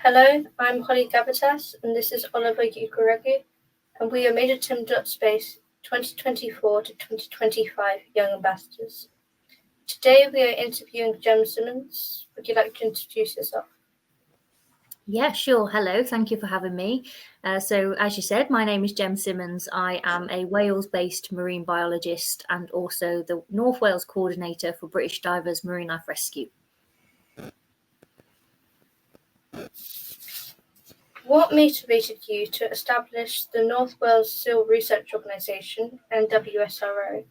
Hello, I'm Holly Gabbitas, and this is Oliver Ukereghe, and we are MajorTim.space 2024 to 2025 Young Ambassadors. Today we are interviewing Simmons. Would you like to introduce yourself? Yeah, sure. Hello, thank you for having me. So as you said, my name is Simmons. I am a Wales-based marine biologist and also the North Wales coordinator for British Divers Marine Life Rescue. What motivated you to establish the North Wales Seal Research Organisation, NWSRO,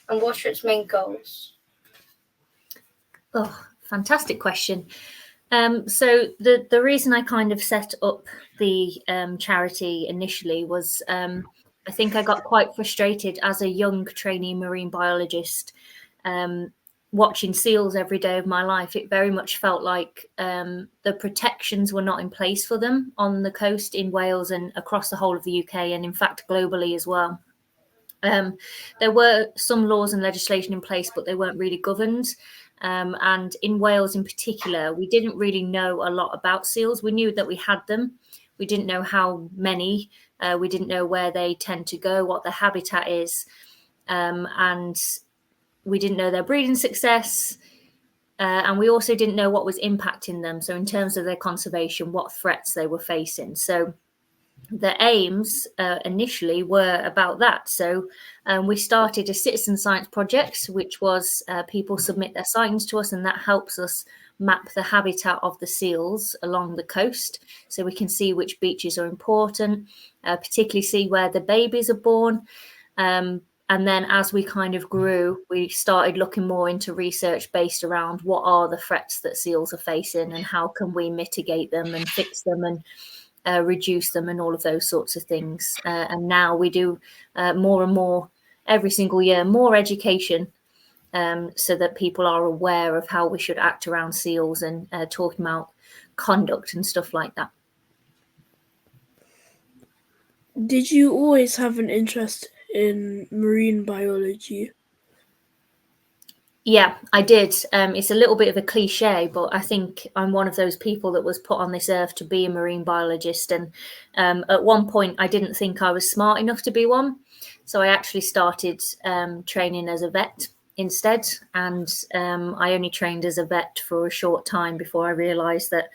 and what are its main goals? Oh, fantastic question. So the reason I kind of set up the charity initially was I think I got quite frustrated as a young trainee marine biologist watching seals every day of my life. It very much felt like the protections were not in place for them on the coast in Wales and across the whole of the UK, and in fact globally as well. There were some laws and legislation in place, but they weren't really governed. And in Wales in particular, we didn't really know a lot about seals. We knew that we had them. We didn't know how many. We didn't know where they tend to go, what their habitat is. And we didn't know their breeding success. And we also didn't know what was impacting them. So in terms of their conservation, what threats they were facing. So the aims initially were about that. So we started a citizen science project, which was people submit their sightings to us, and that helps us map the habitat of the seals along the coast, so we can see which beaches are important, particularly see where the babies are born. And then as we kind of grew, we started looking more into research based around what are the threats that seals are facing and how can we mitigate them and fix them and reduce them and all of those sorts of things. And now we do more and more every single year, more education so that people are aware of how we should act around seals and talking about conduct and stuff like that. Did you always have an interest in marine biology? Yeah, I did. It's a little bit of a cliche, but I think I'm one of those people that was put on this earth to be a marine biologist. And at one point, I didn't think I was smart enough to be one. So I actually started training as a vet instead. And I only trained as a vet for a short time before I realised that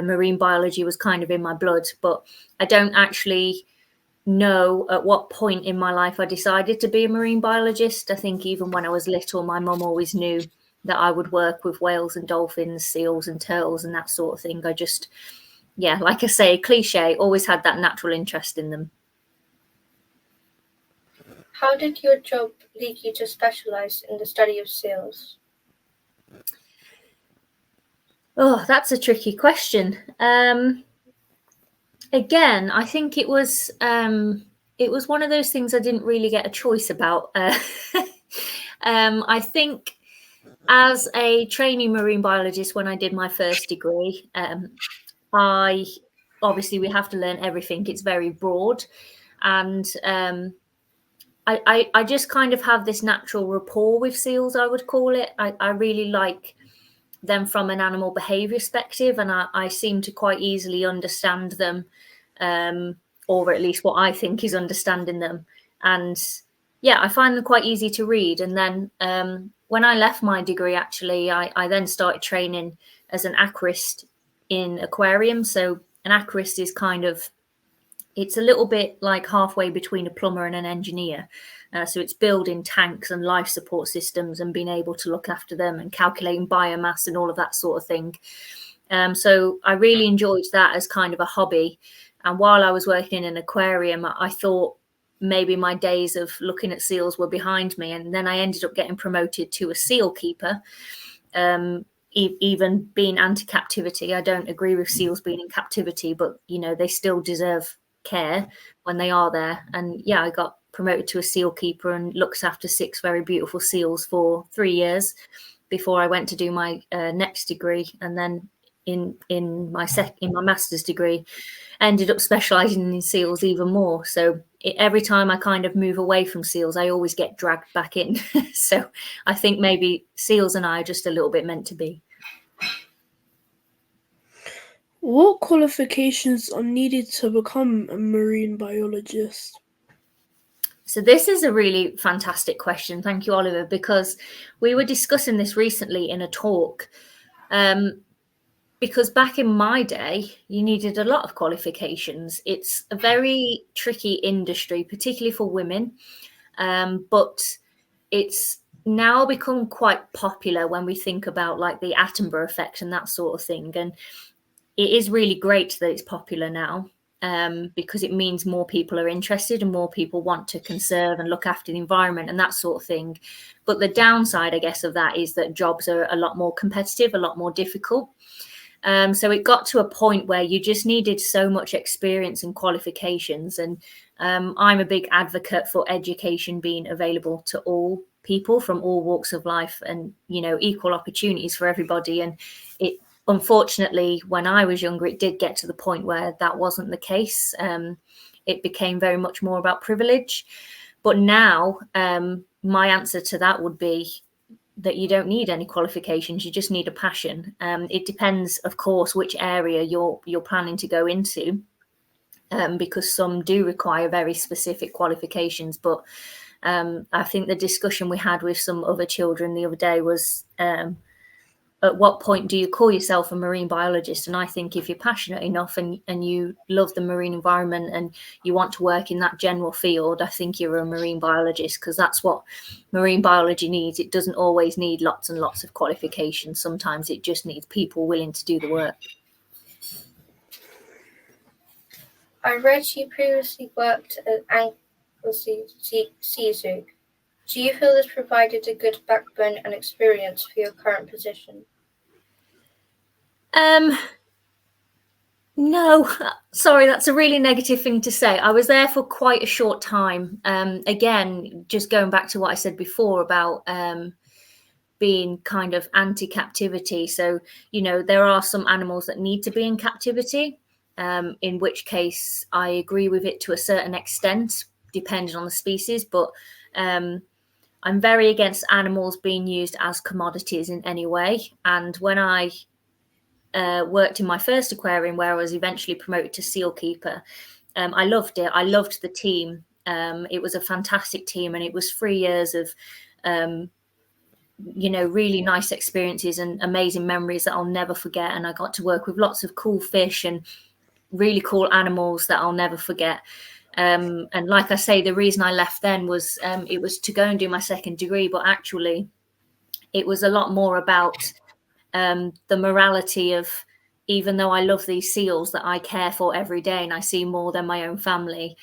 marine biology was kind of in my blood. But I don't actually know at what point in my life I decided to be a marine biologist. I think even when I was little, my mum always knew that I would work with whales and dolphins, seals and turtles and that sort of thing. I just, yeah, like I say, cliche, always had that natural interest in them. How did your job lead you to specialise in the study of seals? Oh, that's a tricky question. Again, I think it was one of those things I didn't really get a choice about. I think as a trainee marine biologist, when I did my first degree, we have to learn everything. It's very broad, and I just kind of have this natural rapport with seals, I would call it. I really like them from an animal behavior perspective, and I seem to quite easily understand them, or at least what I think is understanding them. And yeah, I find them quite easy to read. And then when I left my degree, actually, I then started training as an aquarist in aquarium. So an aquarist is it's a little bit like halfway between a plumber and an engineer. So it's building tanks and life support systems and being able to look after them and calculating biomass and all of that sort of thing. So I really enjoyed that as kind of a hobby. And while I was working in an aquarium, I thought maybe my days of looking at seals were behind me. And then I ended up getting promoted to a seal keeper, even being anti-captivity. I don't agree with seals being in captivity, but, you know, they still deserve care when they are there. And yeah, I got promoted to a seal keeper and looked after 6 very beautiful seals for 3 years before I went to do my next degree. And then in my master's degree, I ended up specializing in seals even more. So every time I kind of move away from seals, I always get dragged back in. So I think maybe seals and I are just a little bit meant to be. What qualifications are needed to become a marine biologist? So this is a really fantastic question. Thank you, Oliver, because we were discussing this recently in a talk. Because back in my day, you needed a lot of qualifications. It's a very tricky industry, particularly for women, but it's now become quite popular when we think about like the Attenborough effect and that sort of thing. And it is really great that it's popular now, because it means more people are interested and more people want to conserve and look after the environment and that sort of thing. But the downside, I guess, of that is that jobs are a lot more competitive, a lot more difficult. So it got to a point where you just needed so much experience and qualifications. And I'm a big advocate for education being available to all people from all walks of life, and, you know, equal opportunities for everybody. And it, unfortunately, when I was younger, it did get to the point where that wasn't the case. It became very much more about privilege. But now, my answer to that would be that you don't need any qualifications. You just need a passion. It depends, of course, which area you're planning to go into, because some do require very specific qualifications. But I think the discussion we had with some other children the other day was, at what point do you call yourself a marine biologist? And I think if you're passionate enough and you love the marine environment and you want to work in that general field, I think you're a marine biologist, because that's what marine biology needs. It doesn't always need lots and lots of qualifications. Sometimes it just needs people willing to do the work. I read you previously worked at Anglesey Zoo. Do you feel this provided a good backbone and experience for your current position? No, sorry, that's a really negative thing to say. I was there for quite a short time. Again, just going back to what I said before about being kind of anti-captivity. So, you know, there are some animals that need to be in captivity, in which case I agree with it to a certain extent, depending on the species. But I'm very against animals being used as commodities in any way. And when I worked in my first aquarium, where I was eventually promoted to seal keeper, I loved it. I loved the team. It was a fantastic team, and it was 3 years of, you know, really nice experiences and amazing memories that I'll never forget. And I got to work with lots of cool fish and really cool animals that I'll never forget. And like I say, the reason I left then was it was to go and do my second degree, but actually it was a lot more about the morality of, even though I love these seals that I care for every day and I see more than my own family,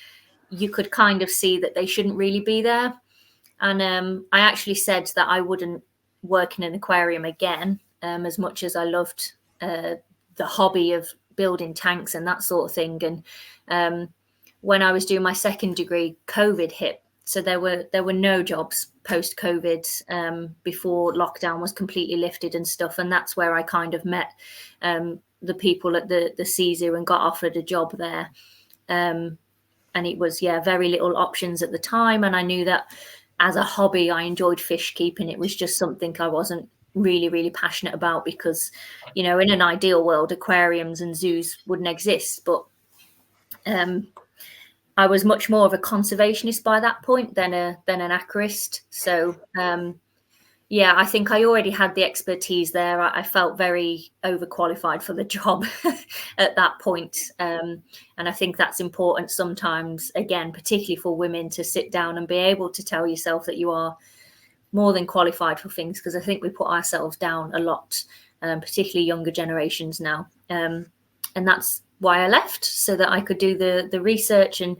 you could kind of see that they shouldn't really be there. And I actually said that I wouldn't work in an aquarium again, as much as I loved the hobby of building tanks and that sort of thing. And when I was doing my second degree, COVID hit. So there were no jobs post COVID, before lockdown was completely lifted and stuff. And that's where I kind of met the people at the Sea Zoo and got offered a job there. And it was, very little options at the time. And I knew that as a hobby, I enjoyed fish keeping. It was just something I wasn't really, really passionate about, because, you know, in an ideal world, aquariums and zoos wouldn't exist. But I was much more of a conservationist by that point than an acarist. So I think I already had the expertise there. I felt very overqualified for the job at that point. And I think that's important sometimes, again, particularly for women, to sit down and be able to tell yourself that you are more than qualified for things, because I think we put ourselves down a lot, particularly younger generations now. And that's why I left, so that I could do the research and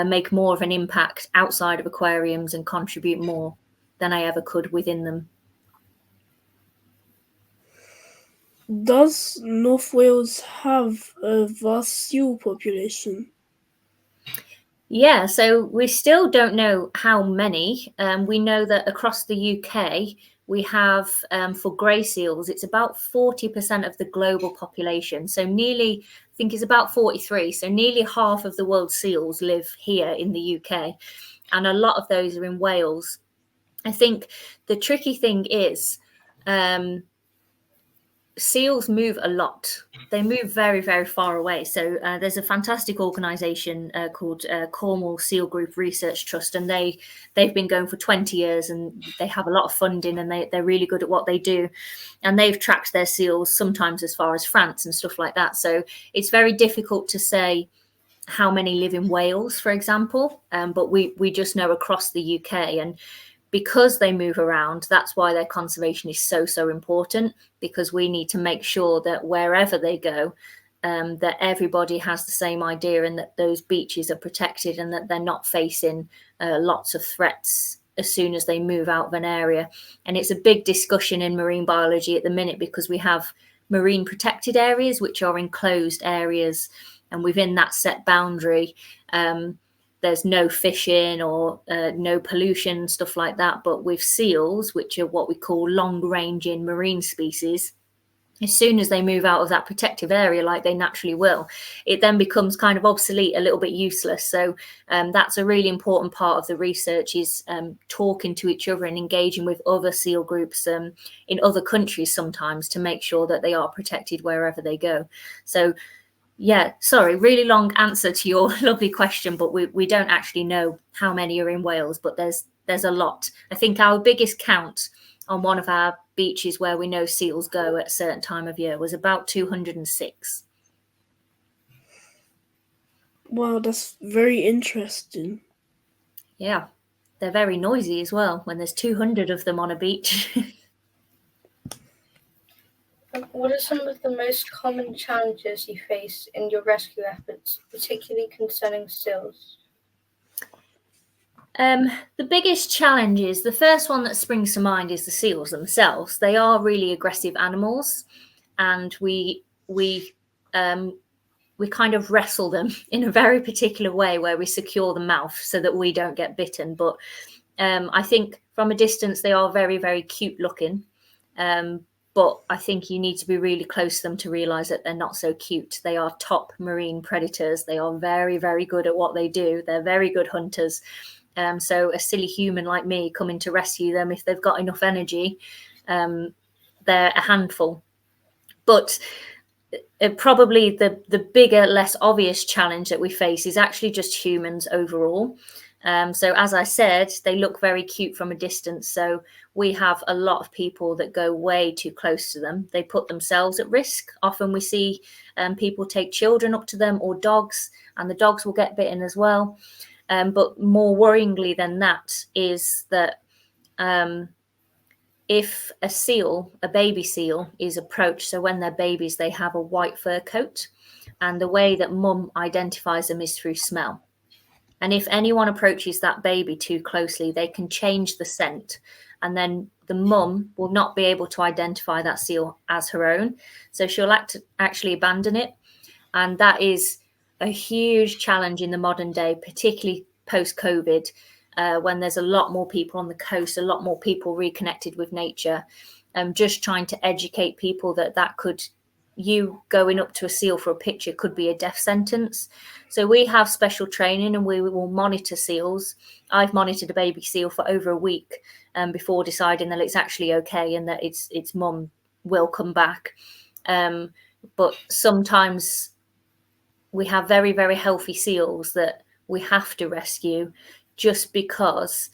make more of an impact outside of aquariums and contribute more than I ever could within them. Does North Wales have a vast seal population? Yeah, so we still don't know how many. We know that across the UK, we have, for grey seals, it's about 40% of the global population. So nearly, I think it's about 43. So nearly half of the world's seals live here in the UK. And a lot of those are in Wales. I think the tricky thing is, seals move a lot. They move very, very far away. So there's a fantastic organisation called Cornwall Seal Group Research Trust, and they've been going for 20 years, and they have a lot of funding, and they're really good at what they do. And they've tracked their seals sometimes as far as France and stuff like that. So it's very difficult to say how many live in Wales, for example, but we just know across the UK. And because they move around, that's why their conservation is so important, because we need to make sure that wherever they go, that everybody has the same idea, and that those beaches are protected, and that they're not facing lots of threats as soon as they move out of an area. And it's a big discussion in marine biology at the minute, because we have marine protected areas, which are enclosed areas, and within that set boundary, there's no fishing or no pollution, stuff like that. But with seals, which are what we call long-ranging marine species, as soon as they move out of that protective area, like they naturally will, it then becomes kind of obsolete, a little bit useless. So that's a really important part of the research, is talking to each other and engaging with other seal groups in other countries sometimes, to make sure that they are protected wherever they go. So yeah, sorry, really long answer to your lovely question, but we don't actually know how many are in Wales, but there's a lot. I think our biggest count on one of our beaches where we know seals go at a certain time of year was about 206. Wow, that's very interesting. Yeah, they're very noisy as well when there's 200 of them on a beach. What are some of the most common challenges you face in your rescue efforts, particularly concerning seals? The biggest challenges, the first one that springs to mind, is the seals themselves. They are really aggressive animals, and we kind of wrestle them in a very particular way, where we secure the mouth so that we don't get bitten. But I think from a distance they are very, very cute looking. But I think you need to be really close to them to realise that they're not so cute. They are top marine predators. They are very, very good at what they do. They're very good hunters. So a silly human like me coming to rescue them, if they've got enough energy, they're a handful. But probably the bigger, less obvious challenge that we face is actually just humans overall. So as I said, they look very cute from a distance. So we have a lot of people that go way too close to them. They put themselves at risk. Often we see people take children up to them, or dogs, and the dogs will get bitten as well. But more worryingly than that is that if a seal, a baby seal, is approached, so when they're babies, they have a white fur coat, and the way that mum identifies them is through smell. And if anyone approaches that baby too closely, they can change the scent, and then the mum will not be able to identify that seal as her own. So she'll actually abandon it. And that is a huge challenge in the modern day, particularly post-COVID, when there's a lot more people on the coast, a lot more people reconnected with nature. Just trying to educate people that could, you going up to a seal for a picture could be a death sentence. So we have special training, and we will monitor seals. I've monitored a baby seal for over a week before deciding that it's actually okay and that its mum will come back. But sometimes we have very, very healthy seals that we have to rescue just because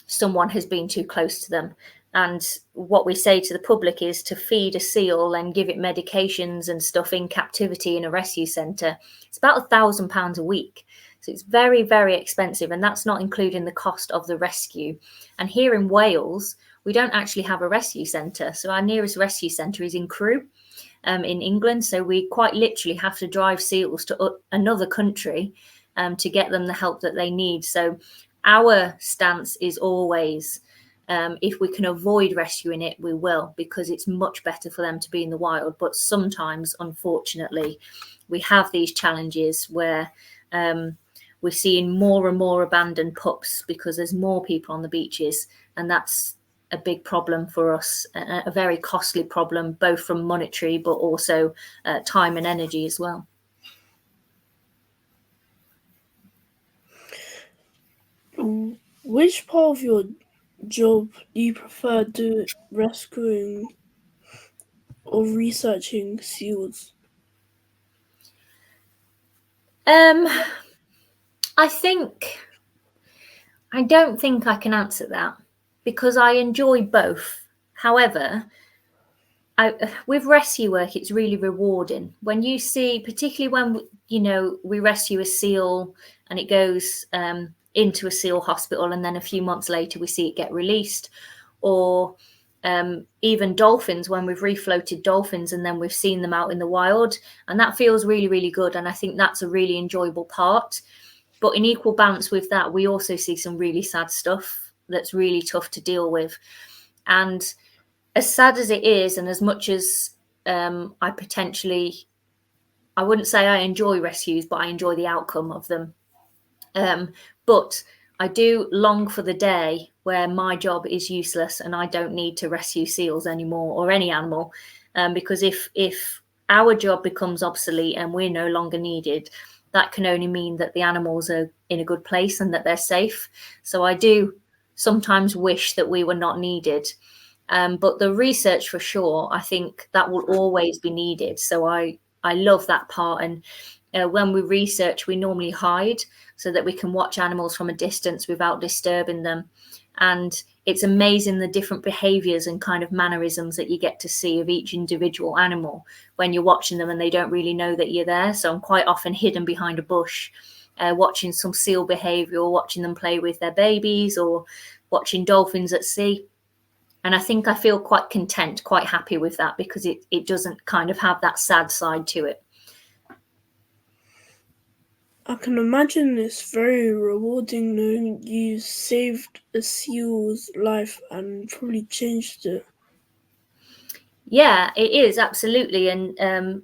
someone has been too close to them. And what we say to the public is to feed a seal and give it medications and stuff in captivity in a rescue centre. It's about £1,000 a week. So it's very, very expensive. And that's not including the cost of the rescue. And here in Wales, we don't actually have a rescue centre. So our nearest rescue centre is in Crewe in England. So we quite literally have to drive seals to another country to get them the help that they need. So our stance is always, if we can avoid rescuing it, we will, because it's much better for them to be in the wild. But sometimes, unfortunately, we have these challenges where we're seeing more and more abandoned pups because there's more people on the beaches, and that's a big problem for us, a very costly problem, both from monetary but also time and energy as well. Which part of your job do you prefer rescuing of researching seals? I don't think I can answer that because I enjoy both. However, with rescue work, it's really rewarding when you see, particularly when we rescue a seal and it goes into a seal hospital, and then a few months later we see it get released, or even dolphins, when we've refloated dolphins and then we've seen them out in the wild, and that feels really, really good. And I think that's a really enjoyable part. But in equal balance with that, we also see some really sad stuff that's really tough to deal with. And as sad as it is, and as much as I wouldn't say I enjoy rescues, but I enjoy the outcome of them. But I do long for the day where my job is useless and I don't need to rescue seals anymore, or any animal, because if our job becomes obsolete and we're no longer needed, that can only mean that the animals are in a good place and that they're safe. So I do sometimes wish that we were not needed. But the research, for sure, I think that will always be needed. So I love that part. And when we research, we normally hide so that we can watch animals from a distance without disturbing them. And it's amazing the different behaviors and kind of mannerisms that you get to see of each individual animal when you're watching them and they don't really know that you're there. So I'm quite often hidden behind a bush, watching some seal behavior, or watching them play with their babies, or watching dolphins at sea. And I think I feel quite content, quite happy with that, because it doesn't kind of have that sad side to it. I can imagine it's very rewarding knowing you saved a seal's life and probably changed it. Yeah, it is, absolutely. And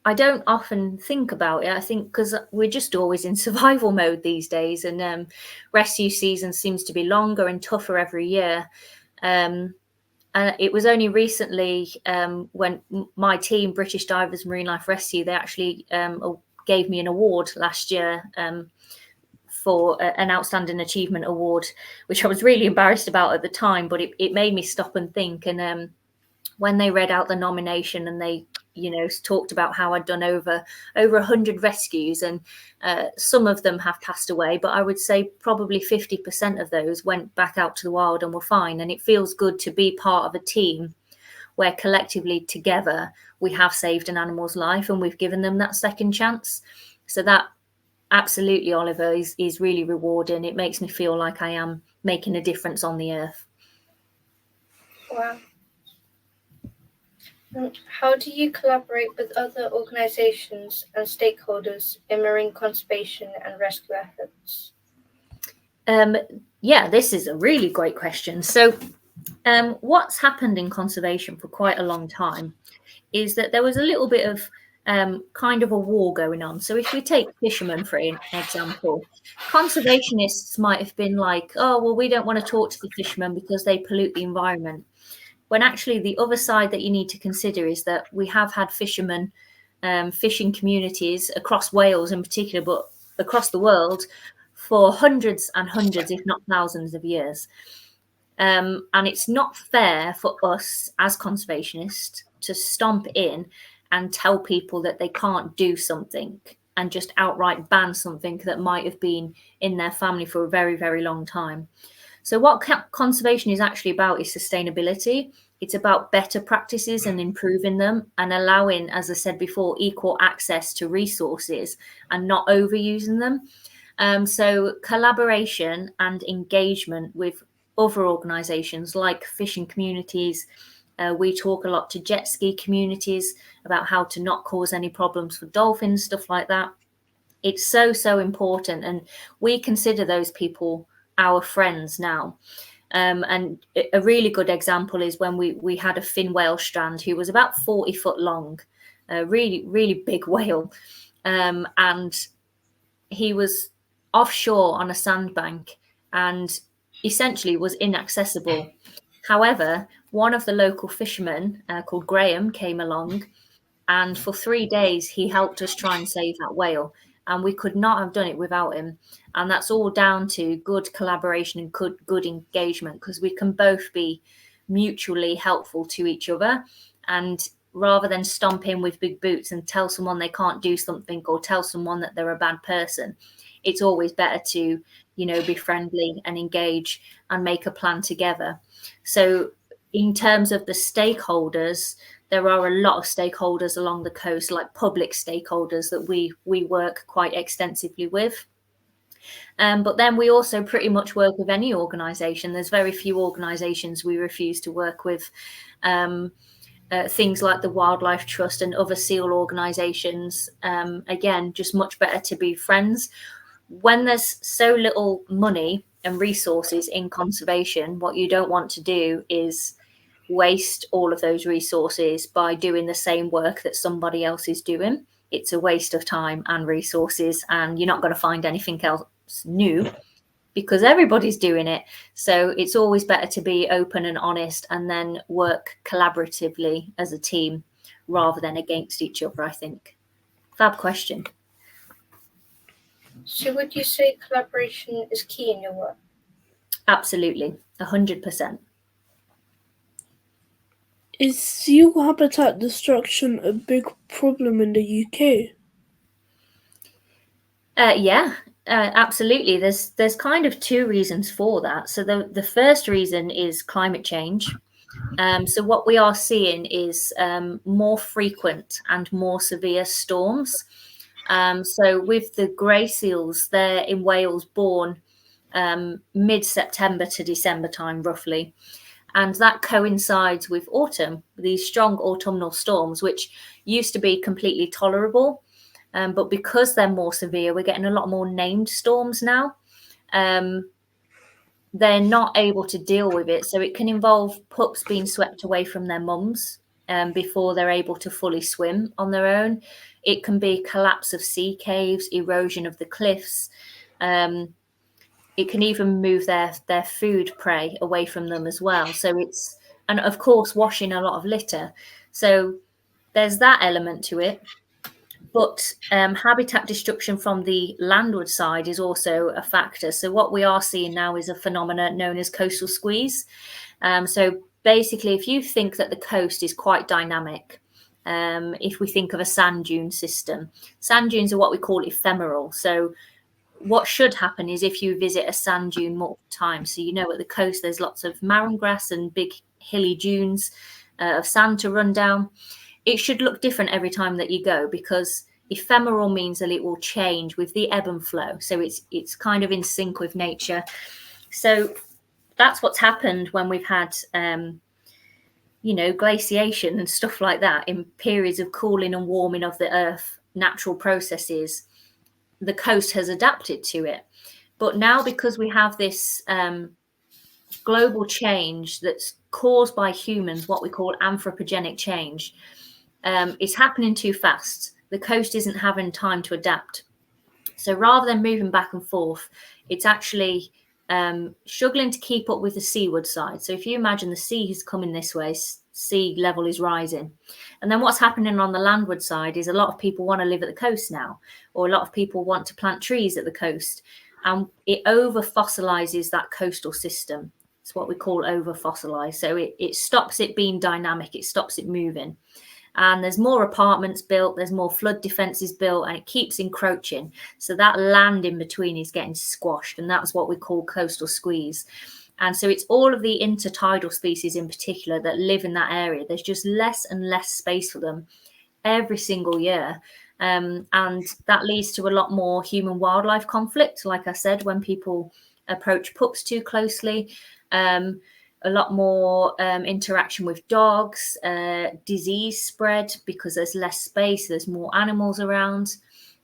I don't often think about it. I think because we're just always in survival mode these days, and rescue season seems to be longer and tougher every year. It was only recently when my team, British Divers Marine Life Rescue, they actually gave me an award last year for an outstanding achievement award, which I was really embarrassed about at the time, but it made me stop and think. And when they read out the nomination, and they talked about how I'd done over 100 rescues, and some of them have passed away, but I would say probably 50% of those went back out to the wild and were fine. And it feels good to be part of a team where collectively together we have saved an animal's life and we've given them that second chance. So that absolutely, Oliver, is really rewarding. It makes me feel like I am making a difference on the earth. Wow. How do you collaborate with other organisations and stakeholders in marine conservation and rescue efforts? Yeah, this is a really great question. So what's happened in conservation for quite a long time is that there was a little bit of kind of a war going on. So if we take fishermen, for an example, conservationists might have been like, oh, well, we don't want to talk to the fishermen because they pollute the environment. When actually the other side that you need to consider is that we have had fishermen, fishing communities across Wales in particular, but across the world for hundreds and hundreds, if not thousands of years. And it's not fair for us as conservationists to stomp in and tell people that they can't do something and just outright ban something that might have been in their family for a very, very long time. So what conservation is actually about is sustainability. It's about better practices and improving them, and allowing, as I said before, equal access to resources and not overusing them. So collaboration and engagement with other organisations like fishing communities. We talk a lot to jet ski communities about how to not cause any problems for dolphins, stuff like that. It's so, so important. And we consider those people our friends now. And a really good example is when we had a fin whale strand who was about 40 foot long, a really, really big whale. And he was offshore on a sandbank and essentially was inaccessible. However, one of the local fishermen called Graham came along, and for 3 days he helped us try and save that whale. And we could not have done it without him. And that's all down to good collaboration and good engagement, because we can both be mutually helpful to each other. And rather than stomp in with big boots and tell someone they can't do something or tell someone that they're a bad person. It's always better to, be friendly and engage and make a plan together. So in terms of the stakeholders, there are a lot of stakeholders along the coast, like public stakeholders that we work quite extensively with. But then we also pretty much work with any organisation. There's very few organisations we refuse to work with. Things like the Wildlife Trust and other seal organisations, again, just much better to be friends. When there's so little money and resources in conservation, what you don't want to do is waste all of those resources by doing the same work that somebody else is doing. It's a waste of time and resources, and you're not going to find anything else new because everybody's doing it. So it's always better to be open and honest and then work collaboratively as a team rather than against each other, I think. Fab question. So would you say collaboration is key in your work? Absolutely, 100%. Is seal habitat destruction a big problem in the UK? Yeah, absolutely. There's kind of two reasons for that. So the first reason is climate change. So what we are seeing is more frequent and more severe storms. So with the grey seals, they're in Wales born mid-September to December time, roughly. And that coincides with autumn, these strong autumnal storms, which used to be completely tolerable. But because they're more severe, we're getting a lot more named storms now. They're not able to deal with it. So it can involve pups being swept away from their mums before they're able to fully swim on their own. It can be collapse of sea caves, erosion of the cliffs. It can even move their food prey away from them as well. So and of course, washing a lot of litter. So there's that element to it. But habitat destruction from the landward side is also a factor. So what we are seeing now is a phenomenon known as coastal squeeze. So basically, if you think that the coast is quite dynamic, if we think of a sand dune system, sand dunes are what we call ephemeral. So what should happen is if you visit a sand dune multiple times, so at the coast there's lots of marram grass and big hilly dunes of sand to run down. It should look different every time that you go, because ephemeral means that it will change with the ebb and flow. So it's kind of in sync with nature. So that's what's happened when we've had, glaciation and stuff like that in periods of cooling and warming of the earth, natural processes. The coast has adapted to it. But now, because we have this global change that's caused by humans, what we call anthropogenic change, it's happening too fast. The coast isn't having time to adapt. So rather than moving back and forth, it's actually struggling to keep up with the seaward side. So if you imagine the sea is coming this way, sea level is rising. And then what's happening on the landward side is a lot of people want to live at the coast now, or a lot of people want to plant trees at the coast. And it over fossilizes that coastal system. It's what we call over fossilize. So it stops it being dynamic, it stops it moving. And there's more apartments built, there's more flood defences built, and it keeps encroaching. So that land in between is getting squashed, and that's what we call coastal squeeze. And so it's all of the intertidal species in particular that live in that area. There's just less and less space for them every single year. And that leads to a lot more human-wildlife conflict, like I said, when people approach pups too closely. A lot more interaction with dogs, disease spread because there's less space, there's more animals around,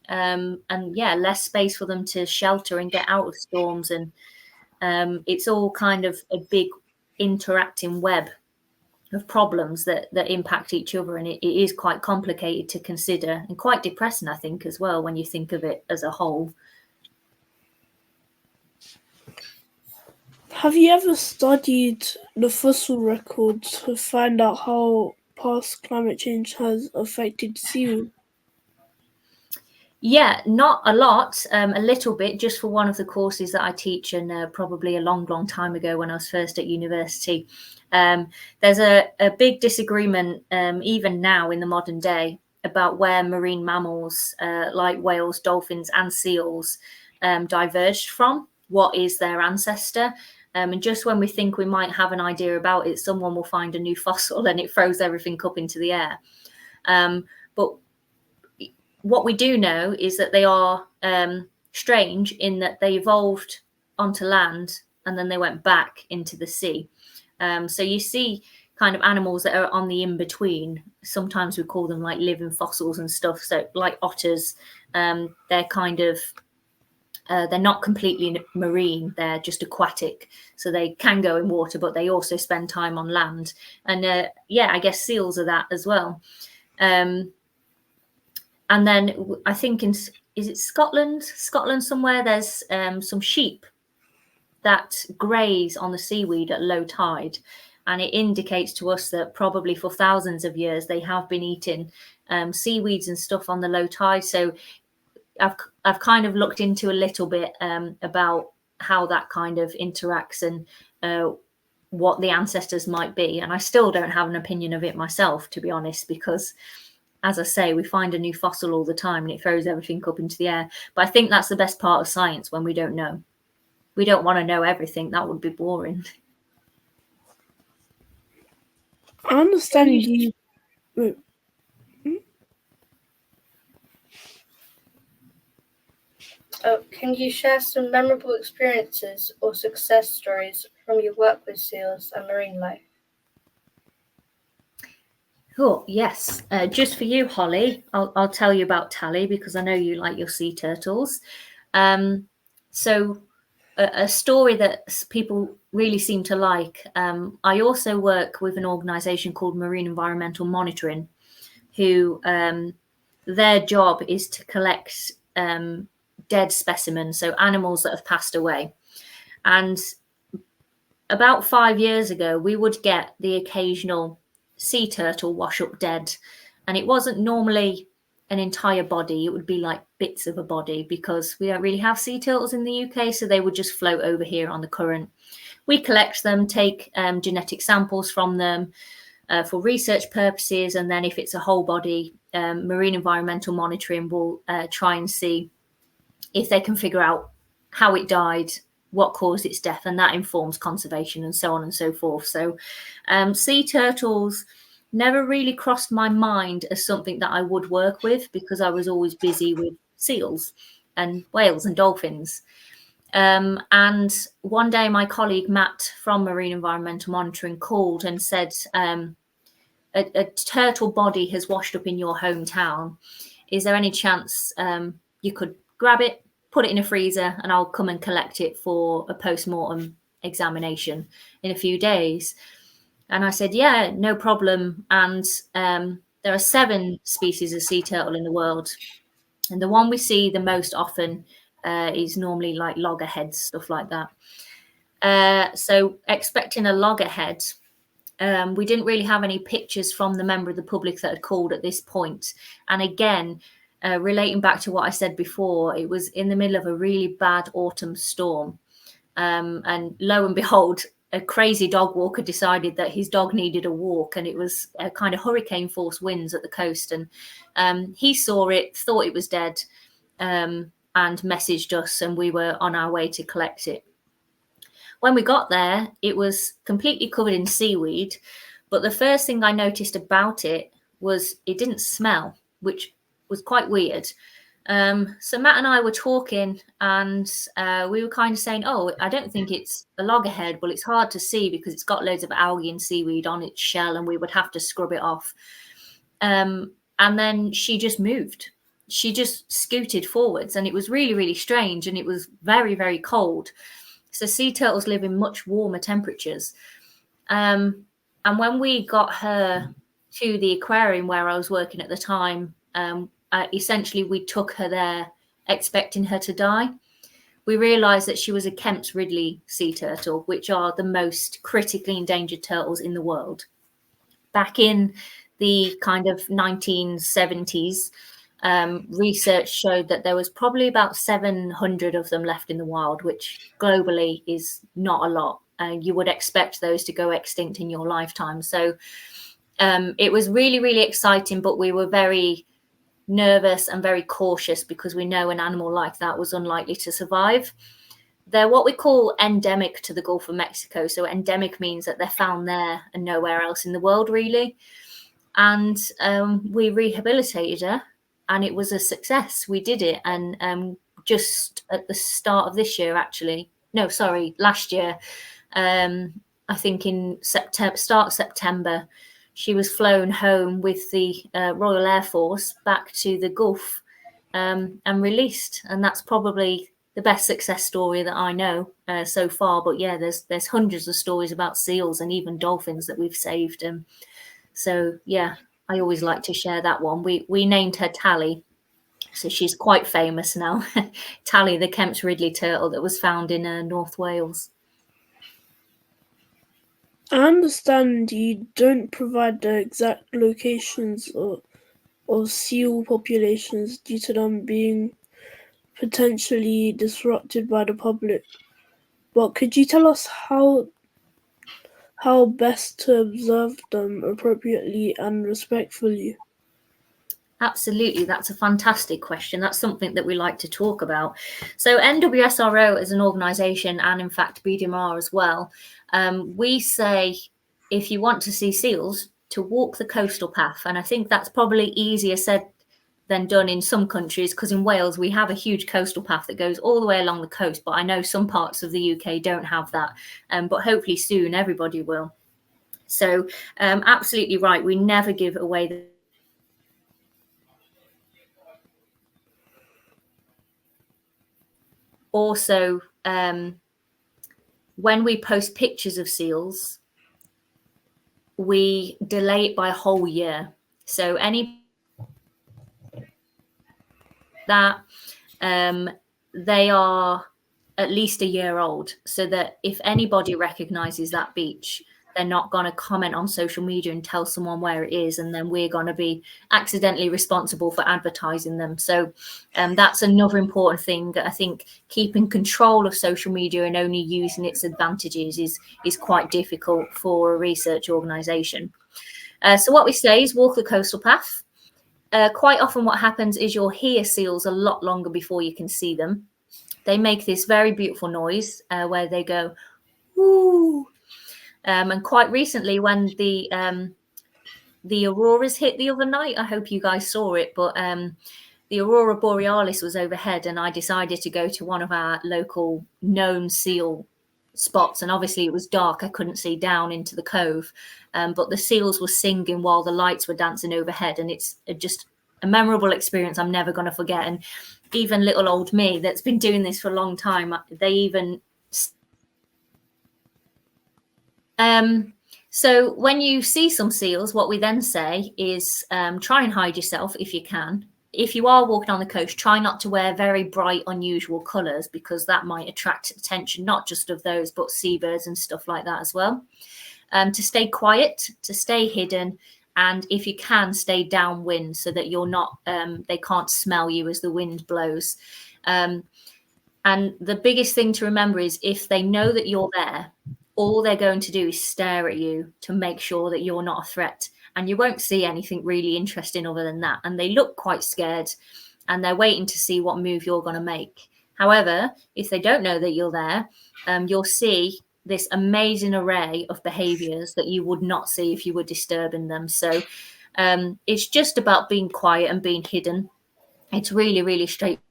and less space for them to shelter and get out of storms. And it's all kind of a big interacting web of problems that impact each other, and it is quite complicated to consider and quite depressing, I think, as well, when you think of it as a whole. Have you ever studied the fossil record to find out how past climate change has affected seals? Yeah, not a lot, a little bit, just for one of the courses that I teach, and probably a long time ago when I was first at university. There's a big disagreement, even now in the modern day, about where marine mammals like whales, dolphins, and seals diverged from. What is their ancestor? And just when we think we might have an idea about it, someone will find a new fossil and it throws everything up into the air. But what we do know is that they are strange in that they evolved onto land and then they went back into the sea. So you see kind of animals that are on the in-between. Sometimes we call them like living fossils and stuff. So like otters, they're kind of they're not completely marine, they're just aquatic. So they can go in water, but they also spend time on land. And yeah, I guess seals are that as well. And then I think is it Scotland somewhere, there's some sheep that graze on the seaweed at low tide. And it indicates to us that probably for thousands of years, they have been eating seaweeds and stuff on the low tide. So I've kind of looked into a little bit about how that kind of interacts and what the ancestors might be. And I still don't have an opinion of it myself, to be honest, because as I say, we find a new fossil all the time and it throws everything up into the air. But I think that's the best part of science, when we don't know. We don't want to know everything. That would be boring. I understand you. Can you share some memorable experiences or success stories from your work with seals and marine life? Oh, yes. Just for you, Holly, I'll tell you about Tally, because I know you like your sea turtles. So a story that people really seem to like. I also work with an organisation called Marine Environmental Monitoring, who their job is to collect dead specimens, so animals that have passed away. And about 5 years ago, we would get the occasional sea turtle wash up dead. And it wasn't normally an entire body, it would be like bits of a body, because we don't really have sea turtles in the UK, so they would just float over here on the current. We collect them, take genetic samples from them for research purposes, and then if it's a whole body, Marine Environmental Monitoring will try and see if they can figure out how it died, what caused its death, and that informs conservation and so on and so forth. So sea turtles never really crossed my mind as something that I would work with, because I was always busy with seals and whales and dolphins. And one day my colleague Matt from Marine Environmental Monitoring called and said, a turtle body has washed up in your hometown. Is there any chance you could grab it, put it in a freezer, and I'll come and collect it for a post-mortem examination in a few days? And I said, yeah, no problem. And there are 7 species of sea turtle in the world. And the one we see the most often is normally like loggerheads, stuff like that. So expecting a loggerhead, we didn't really have any pictures from the member of the public that had called at this point. And again, relating back to what I said before, it was in the middle of a really bad autumn storm. And lo and behold, a crazy dog walker decided that his dog needed a walk, and it was a kind of hurricane force winds at the coast. And he saw it, thought it was dead, and messaged us, and we were on our way to collect it. When we got there, it was completely covered in seaweed. But the first thing I noticed about it was it didn't smell, which was quite weird. So Matt and I were talking, and we were kind of saying, oh, I don't think it's a loggerhead. Well, it's hard to see because it's got loads of algae and seaweed on its shell, and we would have to scrub it off. And then she just moved. She just scooted forwards, and it was really, really strange, and it was very, very cold. So sea turtles live in much warmer temperatures. And when we got her to the aquarium where I was working at the time, essentially we took her there expecting her to die. We realised that she was a Kemp's Ridley sea turtle, which are the most critically endangered turtles in the world. Back in the kind of 1970s, research showed that there was probably about 700 of them left in the wild, which globally is not a lot. You would expect those to go extinct in your lifetime. So it was really, really exciting, but we were very nervous and very cautious because we know an animal like that was unlikely to survive. They're what we call endemic to the Gulf of Mexico. So endemic means that they're found there and nowhere else in the world, really. And we rehabilitated her, and it was a success. We did it. And just at the start of this year, last year, I think in start September, she was flown home with the Royal Air Force back to the Gulf and released. And that's probably the best success story that I know so far. But yeah, there's hundreds of stories about seals and even dolphins that we've saved. So yeah, I always like to share that one. We named her Tally, so she's quite famous now. Tally, the Kemp's Ridley turtle that was found in North Wales. I understand you don't provide the exact locations of seal populations due to them being potentially disrupted by the public. But could you tell us how best to observe them appropriately and respectfully? Absolutely, that's a fantastic question. That's something that we like to talk about. So NWSRO as an organisation, and in fact BDMLR as well, we say if you want to see seals, to walk the coastal path. And I think that's probably easier said than done in some countries, because in Wales we have a huge coastal path that goes all the way along the coast, but I know some parts of the UK don't have that, but hopefully soon everybody will. So absolutely right, we never give away the also when we post pictures of seals, we delay it by a whole year. So any that they are at least a year old, so that if anybody recognizes that beach, they're not going to comment on social media and tell someone where it is, and then we're going to be accidentally responsible for advertising them. So that's another important thing. I think keeping control of social media and only using its advantages is quite difficult for a research organization. So what we say is walk the coastal path. Quite often what happens is you'll hear seals a lot longer before you can see them. They make this very beautiful noise where they go, woo. And quite recently, when the auroras hit the other night, I hope you guys saw it, but the aurora borealis was overhead, and I decided to go to one of our local known seal spots. And obviously it was dark, I couldn't see down into the cove, but the seals were singing while the lights were dancing overhead, and it's just a memorable experience I'm never going to forget. And even little old me that's been doing this for a long time, they even so when you see some seals, what we then say is try and hide yourself if you can. If you are walking on the coast, try not to wear very bright, unusual colours, because that might attract attention, not just of those, but seabirds and stuff like that as well. To stay quiet, to stay hidden, and if you can, stay downwind so that you're not, they can't smell you as the wind blows. And the biggest thing to remember is if they know that you're there, all they're going to do is stare at you to make sure that you're not a threat. And you won't see anything really interesting other than that. And they look quite scared, and they're waiting to see what move you're going to make. However, if they don't know that you're there, you'll see this amazing array of behaviors that you would not see if you were disturbing them. So it's just about being quiet and being hidden. It's really, really straightforward.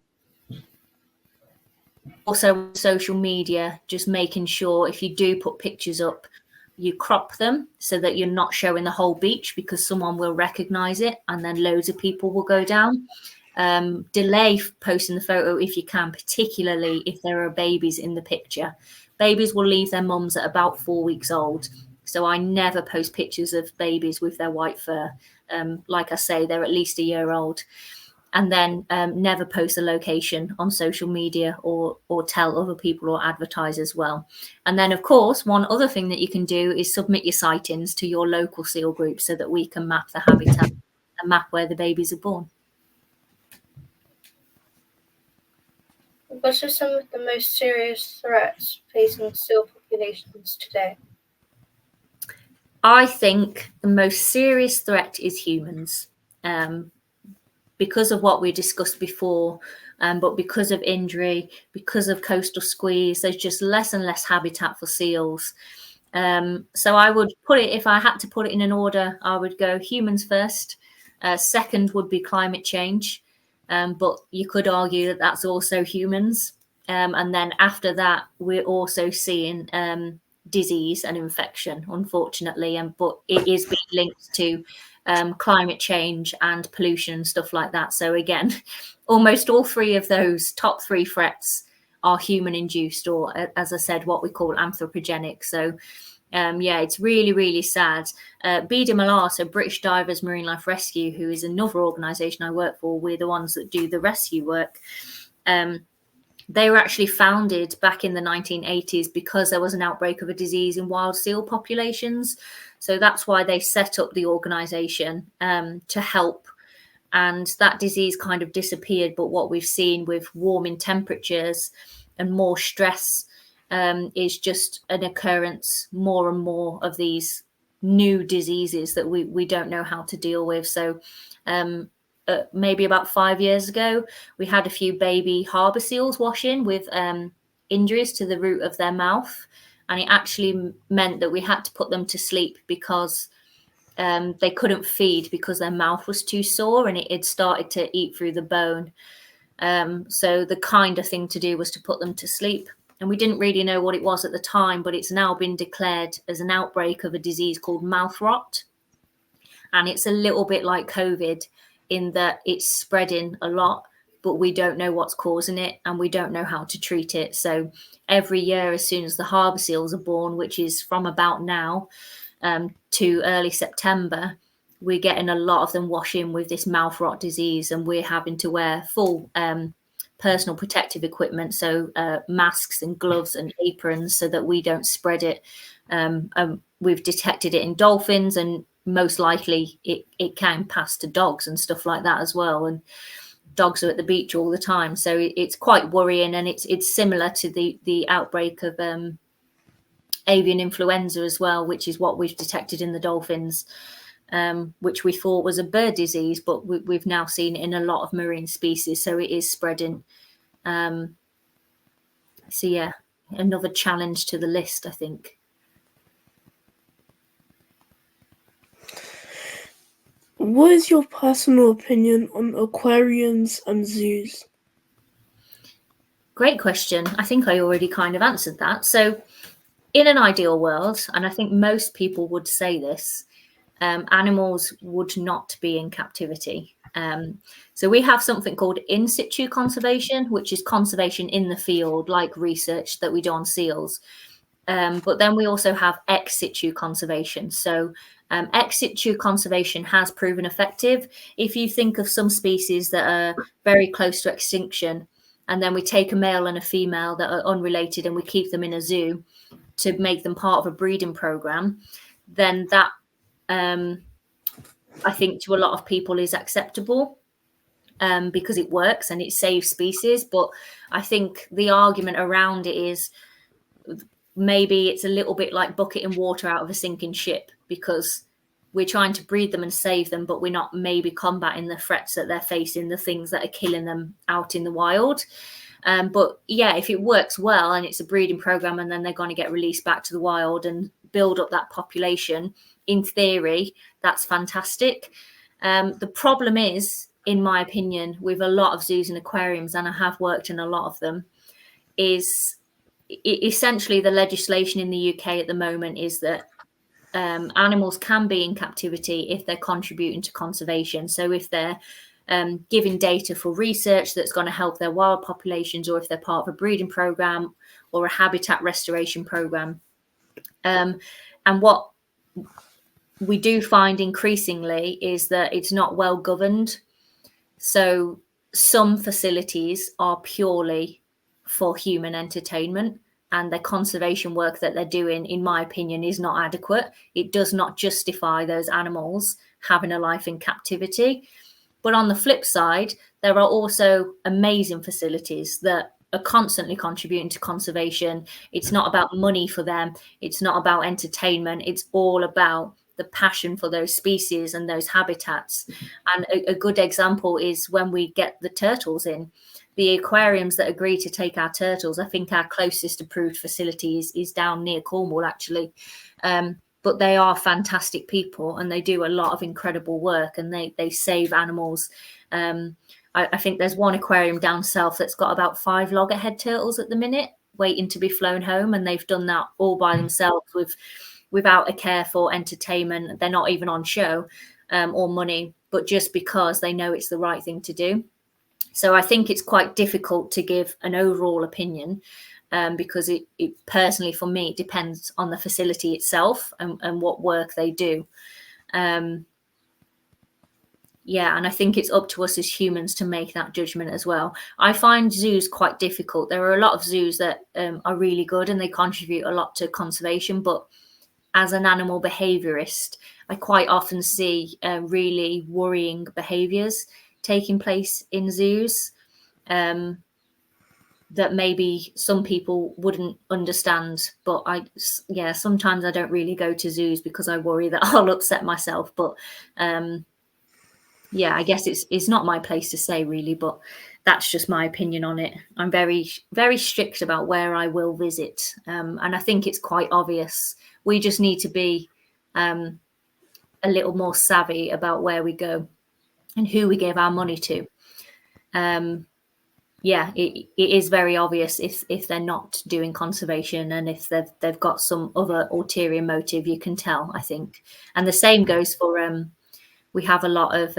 Also, social media, just making sure if you do put pictures up, you crop them so that you're not showing the whole beach, because someone will recognize it and then loads of people will go down. Delay posting the photo if you can, particularly if there are babies in the picture. Babies will leave their mums at about 4 weeks old. So I never post pictures of babies with their white fur. Like I say, they're at least a year old. And then never post a location on social media or tell other people or advertise as well. And then, of course, one other thing that you can do is submit your sightings to your local seal group so that we can map the habitat and map where the babies are born. What are some of the most serious threats facing seal populations today? I think the most serious threat is humans, because of what we discussed before, but because of injury, because of coastal squeeze, there's just less and less habitat for seals. So I would put it, if I had to put it in an order, I would go humans first. Second would be climate change, but you could argue that that's also humans. And then after that, we're also seeing disease and infection, unfortunately, but it is being linked to climate change and pollution and stuff like that. So again, almost all three of those top three threats are human induced, or as I said, what we call anthropogenic. So yeah, it's really, really sad. BDMLR, so British Divers Marine Life Rescue, who is another organisation I work for, we're the ones that do the rescue work. They were actually founded back in the 1980s because there was an outbreak of a disease in wild seal populations. So that's why they set up the organisation to help. And that disease kind of disappeared. But what we've seen with warming temperatures and more stress is just an occurrence, more and more of these new diseases that we don't know how to deal with. So maybe about 5 years ago, we had a few baby harbour seals wash in with injuries to the root of their mouth. And it actually meant that we had to put them to sleep because they couldn't feed because their mouth was too sore and it had started to eat through the bone. So the kinder thing to do was to put them to sleep. And we didn't really know what it was at the time, but it's now been declared as an outbreak of a disease called mouth rot. And it's a little bit like COVID in that it's spreading a lot, but we don't know what's causing it and we don't know how to treat it. So every year, as soon as the harbour seals are born, which is from about now to early September, we're getting a lot of them wash in with this mouth rot disease, and we're having to wear full personal protective equipment, so masks and gloves and aprons, so that we don't spread it. We've detected it in dolphins, and most likely it can pass to dogs and stuff like that as well. And dogs are at the beach all the time, so it's quite worrying. And it's similar to the outbreak of avian influenza as well, which is what we've detected in the dolphins, which we thought was a bird disease, but we've now seen it in a lot of marine species. So it is spreading. So yeah, another challenge to the list, I think. What is your personal opinion on aquariums and zoos? Great question. I think I already kind of answered that. So in an ideal world, and I think most people would say this, animals would not be in captivity. So we have something called in situ conservation, which is conservation in the field, like research that we do on seals. But then we also have ex situ conservation. So ex situ conservation has proven effective. If you think of some species that are very close to extinction, and then we take a male and a female that are unrelated and we keep them in a zoo to make them part of a breeding program, then that, I think, to a lot of people is acceptable because it works and it saves species. But I think the argument around it is maybe it's a little bit like bucketing water out of a sinking ship, because we're trying to breed them and save them, but we're not maybe combating the threats that they're facing, the things that are killing them out in the wild. But yeah, if it works well and it's a breeding program and then they're going to get released back to the wild and build up that population, in theory, that's fantastic. The problem is, in my opinion, with a lot of zoos and aquariums, and I have worked in a lot of them, is essentially the legislation in the UK at the moment is that animals can be in captivity if they're contributing to conservation. So if they're giving data for research that's going to help their wild populations, or if they're part of a breeding program or a habitat restoration program. And what we do find increasingly is that it's not well governed. So some facilities are purely for human entertainment, and the conservation work that they're doing, in my opinion, is not adequate. It does not justify those animals having a life in captivity. But on the flip side, there are also amazing facilities that are constantly contributing to conservation. It's not about money for them. It's not about entertainment. It's all about the passion for those species and those habitats. And a good example is when we get the turtles in. The aquariums that agree to take our turtles, I think our closest approved facility is down near Cornwall, actually. But they are fantastic people, and they do a lot of incredible work, and they save animals. I think there's one aquarium down south that's got about 5 loggerhead turtles at the minute waiting to be flown home, and they've done that all by themselves without a care for entertainment. They're not even on show or money, but just because they know it's the right thing to do. So I think it's quite difficult to give an overall opinion, because it personally, for me, depends on the facility itself and what work they do. Yeah, and I think it's up to us as humans to make that judgment as well. I find zoos quite difficult. There are a lot of zoos that are really good and they contribute a lot to conservation, but as an animal behaviourist, I quite often see really worrying behaviours taking place in zoos that maybe some people wouldn't understand. But sometimes I don't really go to zoos because I worry that I'll upset myself. But yeah, I guess it's not my place to say really, but that's just my opinion on it. I'm very, very strict about where I will visit. And I think it's quite obvious. We just need to be a little more savvy about where we go and who we give our money to. Yeah, it is very obvious if they're not doing conservation, and if they've got some other ulterior motive, you can tell, I think. And the same goes for we have a lot of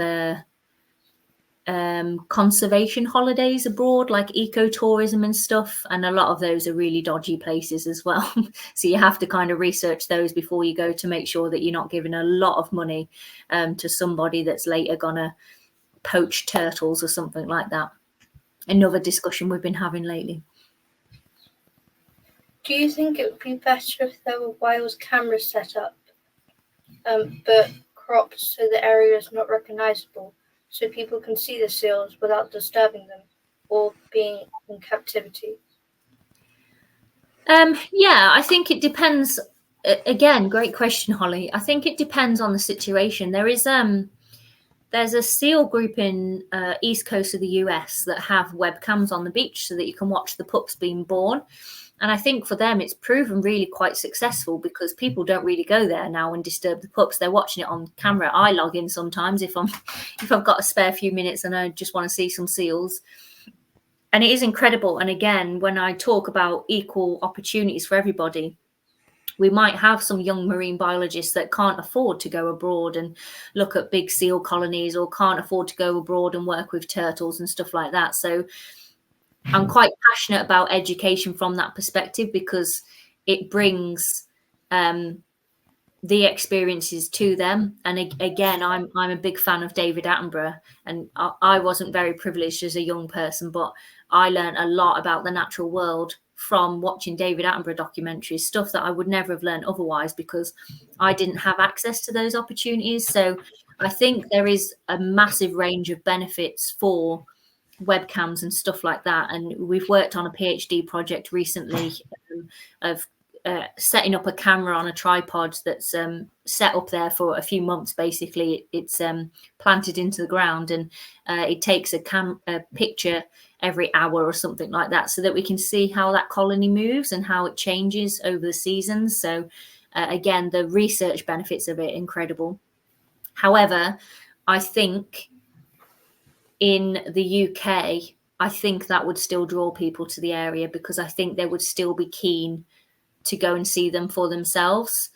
conservation holidays abroad, like ecotourism and stuff, and a lot of those are really dodgy places as well. So you have to kind of research those before you go to make sure that you're not giving a lot of money to somebody that's later gonna poach turtles or something like that. Another discussion we've been having lately. Do you think it would be better if there were wild cameras set up, but cropped so the area is not recognisable, so people can see the seals without disturbing them or being in captivity? Yeah, I think it depends. Again, great question, Holly. I think it depends on the situation. There's a seal group in east coast of the US that have webcams on the beach so that you can watch the pups being born. And I think for them, it's proven really quite successful because people don't really go there now and disturb the pups. They're watching it on camera. I log in sometimes if I've got a spare few minutes and I just want to see some seals. And it is incredible. And again, when I talk about equal opportunities for everybody, we might have some young marine biologists that can't afford to go abroad and look at big seal colonies, or can't afford to go abroad and work with turtles and stuff like that. So I'm quite passionate about education from that perspective, because it brings the experiences to them. And again, I'm a big fan of David Attenborough, and I wasn't very privileged as a young person, but I learned a lot about the natural world from watching David Attenborough documentaries, stuff that I would never have learned otherwise because I didn't have access to those opportunities. So I think there is a massive range of benefits for webcams and stuff like that. And we've worked on a PhD project recently of setting up a camera on a tripod that's set up there for a few months. Basically, it's planted into the ground, and it takes a picture every hour or something like that, so that we can see how that colony moves and how it changes over the seasons. So again, the research benefits of it, incredible. However, I think in the UK, I think that would still draw people to the area, because I think they would still be keen to go and see them for themselves.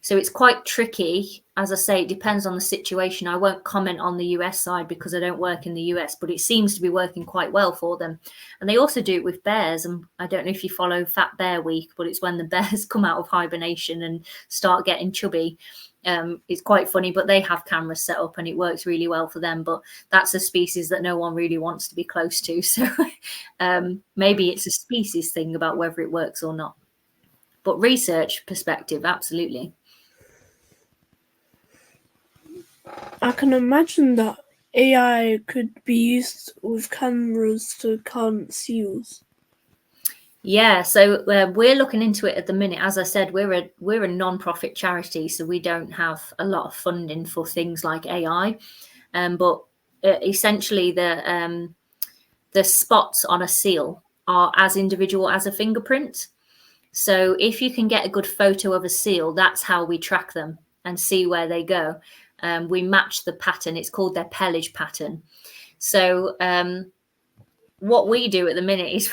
So it's quite tricky. As I say, it depends on the situation. I won't comment on the US side because I don't work in the US, but it seems to be working quite well for them. And they also do it with bears. And I don't know if you follow Fat Bear Week, but it's when the bears come out of hibernation and start getting chubby. It's quite funny, but they have cameras set up and it works really well for them. But that's a species that no one really wants to be close to. So maybe it's a species thing about whether it works or not. But research perspective, absolutely. I can imagine that AI could be used with cameras to count seals? Yeah, so we're looking into it at the minute. As I said, we're a non-profit charity, so we don't have a lot of funding for things like AI. But essentially, the spots on a seal are as individual as a fingerprint. So if you can get a good photo of a seal, that's how we track them and see where they go. We match the pattern. It's called their pelage pattern. So what we do at the minute is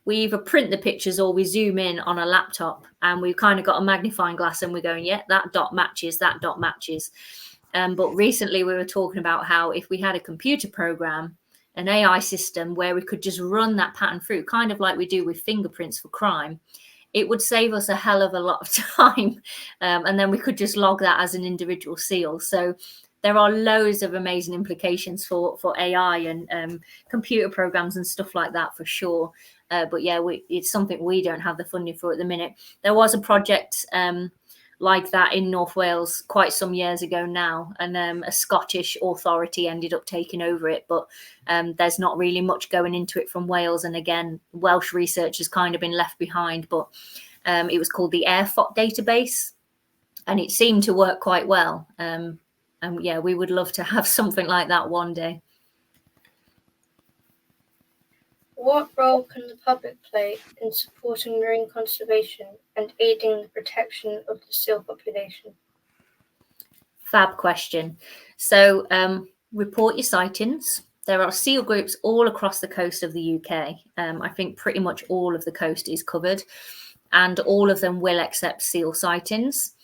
we either print the pictures or we zoom in on a laptop, and we've kind of got a magnifying glass and we're going, yeah, that dot matches, that dot matches. But recently we were talking about how if we had a computer program, an AI system where we could just run that pattern through, kind of like we do with fingerprints for crime, it would save us a hell of a lot of time. And then we could just log that as an individual seal. So there are loads of amazing implications for AI and computer programs and stuff like that for sure. But yeah, it's something we don't have the funding for at the minute. There was a project like that in North Wales quite some years ago now, and a Scottish authority ended up taking over it, but there's not really much going into it from Wales, and again, Welsh research has kind of been left behind. But it was called the AirFot database, and it seemed to work quite well. And yeah, we would love to have something like that one day. What role can the public play in supporting marine conservation and aiding the protection of the seal population? Fab question. So report your sightings. There are seal groups all across the coast of the UK. I think pretty much all of the coast is covered, and all of them will accept seal sightings.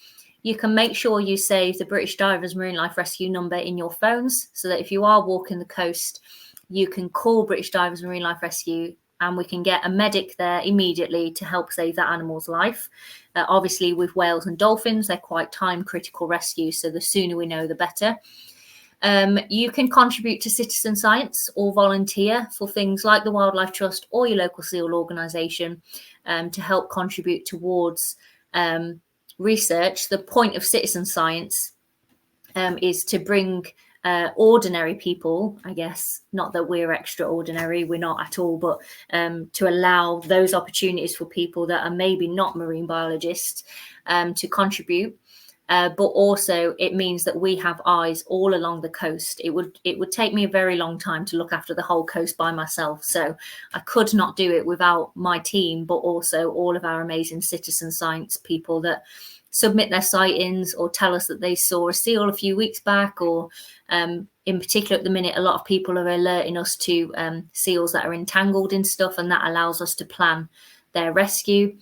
You can make sure you save the British Divers Marine Life Rescue number in your phones, so that if you are walking the coast, you can call British Divers Marine Life Rescue and we can get a medic there immediately to help save that animal's life. Obviously, with whales and dolphins, they're quite time critical rescues, so the sooner we know, the better. You can contribute to citizen science or volunteer for things like the Wildlife Trust or your local seal organisation to help contribute towards research. The point of citizen science is to bring ordinary people, I guess, not that we're extraordinary, we're not at all, but to allow those opportunities for people that are maybe not marine biologists to contribute. But also it means that we have eyes all along the coast. It would take me a very long time to look after the whole coast by myself. So I could not do it without my team, but also all of our amazing citizen science people that submit their sightings or tell us that they saw a seal a few weeks back, or in particular at the minute, a lot of people are alerting us to seals that are entangled in stuff, and that allows us to plan their rescue.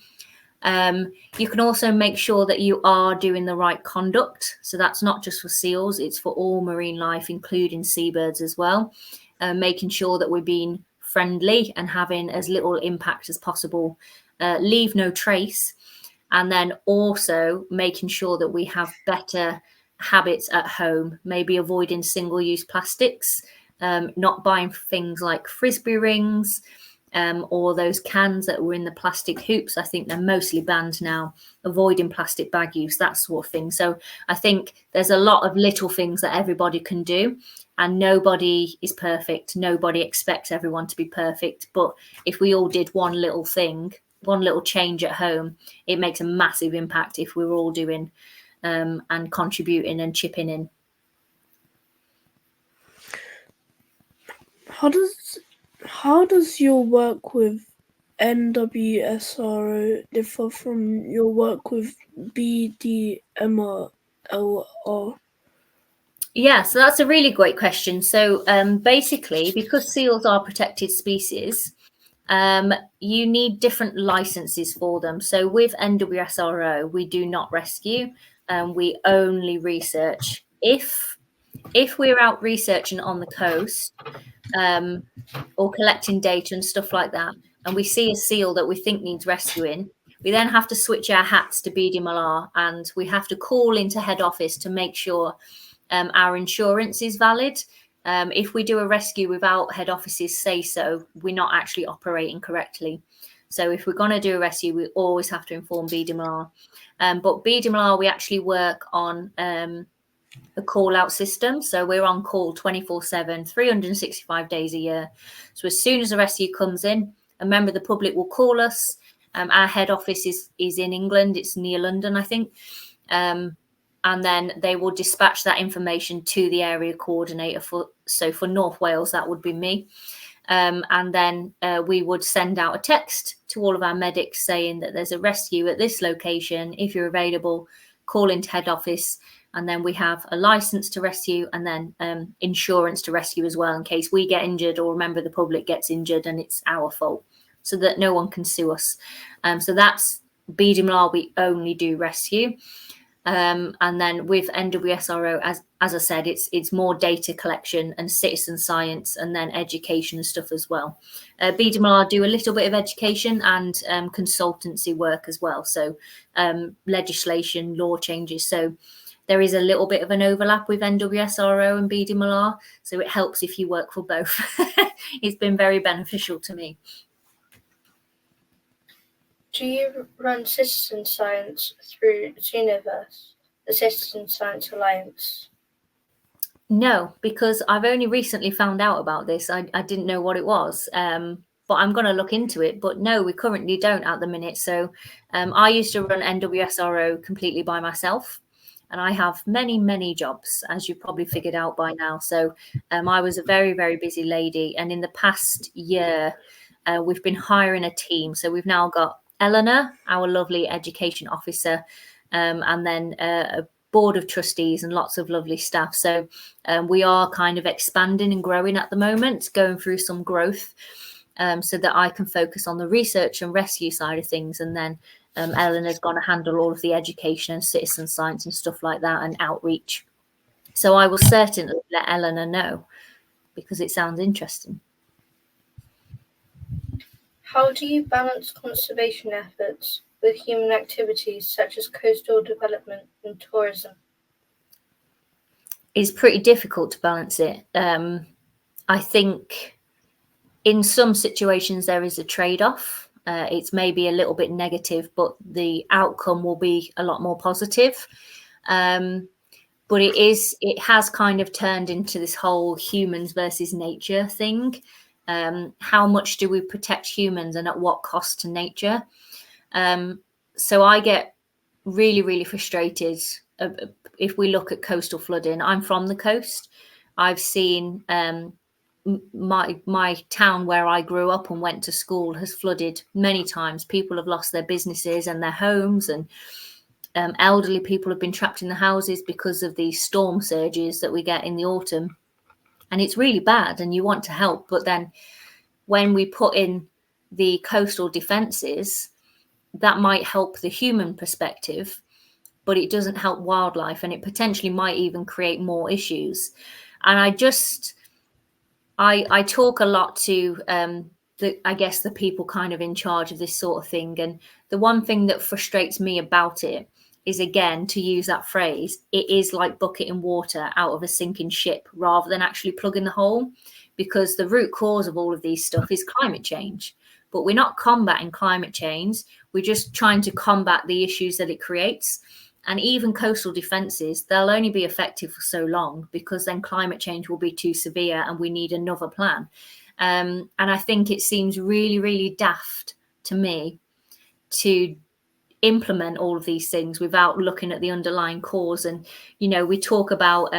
You can also make sure that you are doing the right conduct. So that's not just for seals, it's for all marine life, including seabirds as well. Making sure that we're being friendly and having as little impact as possible. Leave no trace. And then also making sure that we have better habits at home, maybe avoiding single-use plastics, not buying things like frisbee rings, or those cans that were in the plastic hoops. I think they're mostly banned now. Avoiding plastic bag use, that sort of thing. So I think there's a lot of little things that everybody can do, and nobody is perfect. Nobody expects everyone to be perfect. But if we all did one little thing, one little change at home, it makes a massive impact if we're all doing and contributing and chipping in. How does your work with NWSRO differ from your work with BDMLR? Yeah, so that's a really great question. So basically, because seals are protected species, you need different licenses for them. So with NWSRO, we do not rescue, we only research. If we're out researching on the coast or collecting data and stuff like that, and we see a seal that we think needs rescuing, we then have to switch our hats to BDMLR, and we have to call into head office to make sure our insurance is valid. If we do a rescue without head office's say so, we're not actually operating correctly. So if we're going to do a rescue, we always have to inform BDMLR. But BDMLR, we actually work on a call out system. So we're on call 24/7, 365 days a year. So as soon as a rescue comes in, a member of the public will call us. Our head office is in England. It's near London, I think. And then they will dispatch that information to the area coordinator for North Wales, that would be me. And then we would send out a text to all of our medics saying that there's a rescue at this location. If you're available, call into head office. And then we have a license to rescue and then insurance to rescue as well, in case we get injured or a member of the public gets injured and it's our fault, so that no one can sue us. So that's BDMLR, we only do rescue. And then with NWSRO, as I said, it's more data collection and citizen science and then education and stuff as well. BDMLR do a little bit of education and consultancy work as well. So legislation, law changes. So there is a little bit of an overlap with NWSRO and BDMLR. So it helps if you work for both. It's been very beneficial to me. Do you run citizen science through Universe, the Citizen Science Alliance? No, because I've only recently found out about this. I didn't know what it was, but I'm going to look into it. But no, we currently don't at the minute. So I used to run NWSRO completely by myself, and I have many, many jobs, as you've probably figured out by now. So I was a very, very busy lady. And in the past year, we've been hiring a team. So we've now got Eleanor, our lovely education officer, and then a board of trustees and lots of lovely staff. So we are kind of expanding and growing at the moment, going through some growth, so that I can focus on the research and rescue side of things. And then Eleanor's going to handle all of the education and citizen science and stuff like that and outreach. So I will certainly let Eleanor know, because it sounds interesting. How do you balance conservation efforts with human activities such as coastal development and tourism? It's pretty difficult to balance it. I think in some situations there is a trade-off. It's maybe a little bit negative, but the outcome will be a lot more positive. But it has kind of turned into this whole humans versus nature thing. How much do we protect humans and at what cost to nature? So I get really, really frustrated if we look at coastal flooding. I'm from the coast. I've seen my town where I grew up and went to school has flooded many times. People have lost their businesses and their homes, and elderly people have been trapped in the houses because of the storm surges that we get in the autumn. And it's really bad, and you want to help. But then when we put in the coastal defences, that might help the human perspective, but it doesn't help wildlife, and it potentially might even create more issues. And I talk a lot to the people kind of in charge of this sort of thing. And the one thing that frustrates me about it is, again, to use that phrase, it is like bucketing water out of a sinking ship rather than actually plugging the hole, because the root cause of all of these stuff is climate change. But we're not combating climate change. We're just trying to combat the issues that it creates. And even coastal defences, they'll only be effective for so long, because then climate change will be too severe and we need another plan. And I think it seems really, really daft to me to implement all of these things without looking at the underlying cause. And, you know, we talk about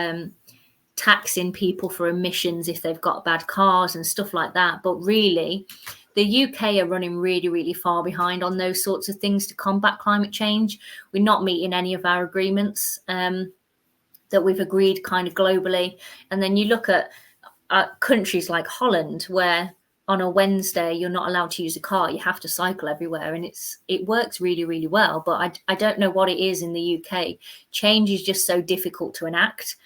taxing people for emissions if they've got bad cars and stuff like that. But really, the UK are running really, really far behind on those sorts of things to combat climate change. We're not meeting any of our agreements that we've agreed kind of globally. And then you look at countries like Holland, where on a Wednesday you're not allowed to use a car, you have to cycle everywhere, and it works really, really well. But I don't know what it is in the UK. Change is just so difficult to enact,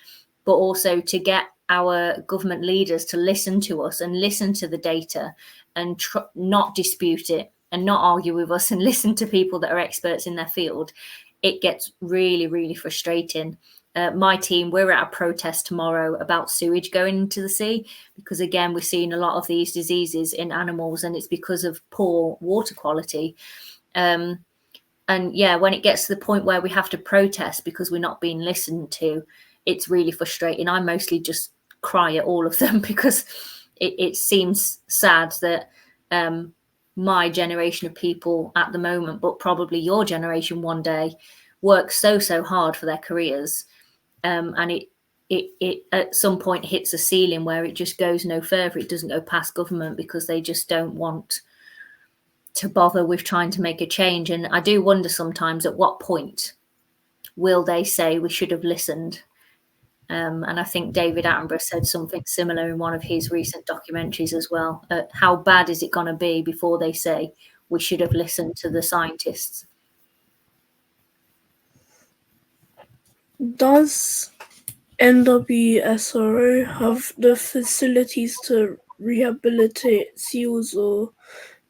but also to get our government leaders to listen to us and listen to the data and not dispute it and not argue with us and listen to people that are experts in their field. It gets really, really frustrating. My team, we're at a protest tomorrow about sewage going into the sea, because again, we're seeing a lot of these diseases in animals, and it's because of poor water quality. And yeah, when it gets to the point where we have to protest because we're not being listened to, it's really frustrating. I mostly just cry at all of them because it seems sad that my generation of people at the moment, but probably your generation one day, work so hard for their careers, and it at some point hits a ceiling where it just goes no further. It doesn't go past government because they just don't want to bother with trying to make a change. And I do wonder sometimes at what point will they say we should have listened. And I think David Attenborough said something similar in one of his recent documentaries as well. How bad is it going to be before they say we should have listened to the scientists? Does NWSRO have the facilities to rehabilitate seals, or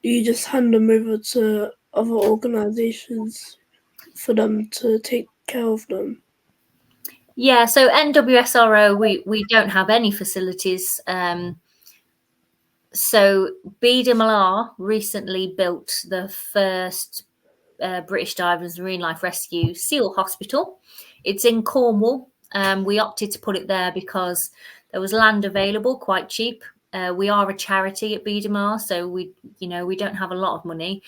do you just hand them over to other organisations for them to take care of them? Yeah, so NWSRO, we don't have any facilities. So BDMLR recently built the first British Divers Marine Life Rescue SEAL Hospital. It's in Cornwall. We opted to put it there because there was land available, quite cheap. We are a charity at BDMLR, so we don't have a lot of money.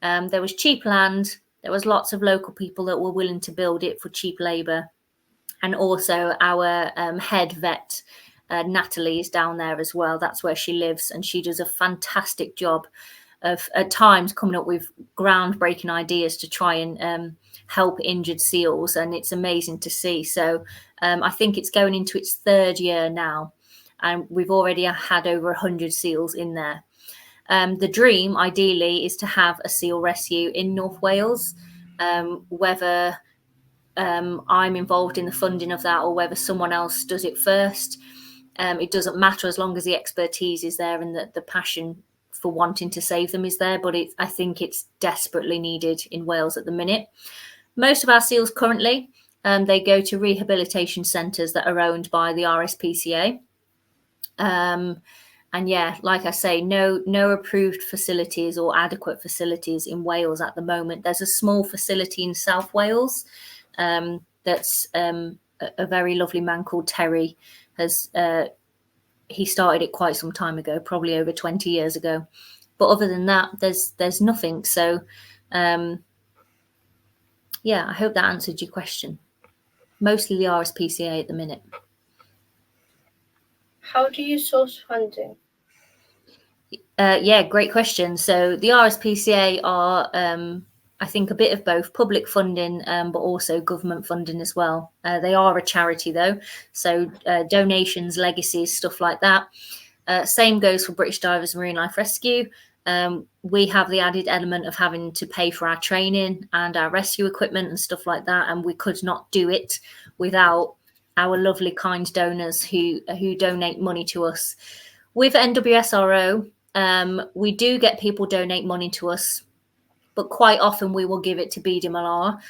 There was cheap land. There was lots of local people that were willing to build it for cheap labour. And also our head vet, Natalie, is down there as well. That's where she lives, and she does a fantastic job of at times coming up with groundbreaking ideas to try and help injured seals, and it's amazing to see. So I think it's going into its third year now, and we've already had over 100 seals in there. The dream, ideally, is to have a seal rescue in North Wales. Whether I'm involved in the funding of that or whether someone else does it first, it doesn't matter as long as the expertise is there and the passion for wanting to save them is there. But I think it's desperately needed in Wales at the minute. Most of our seals currently, they go to rehabilitation centres that are owned by the RSPCA. And yeah, like I say, no approved facilities or adequate facilities in Wales at the moment. There's a small facility in South Wales that's a very lovely man called Terry he started it quite some time ago, probably over 20 years ago. But other than that, there's nothing. So yeah, I hope that answered your question. Mostly the RSPCA at the minute. How do you source funding? Yeah, great question. So the RSPCA are, I think, a bit of both public funding, but also government funding as well. They are a charity, though. So donations, legacies, stuff like that. Same goes for British Divers Marine Life Rescue. We have the added element of having to pay for our training and our rescue equipment and stuff like that. And we could not do it without our lovely, kind donors who donate money to us. With NWSRO, we do get people donate money to us, but quite often we will give it to BDMLR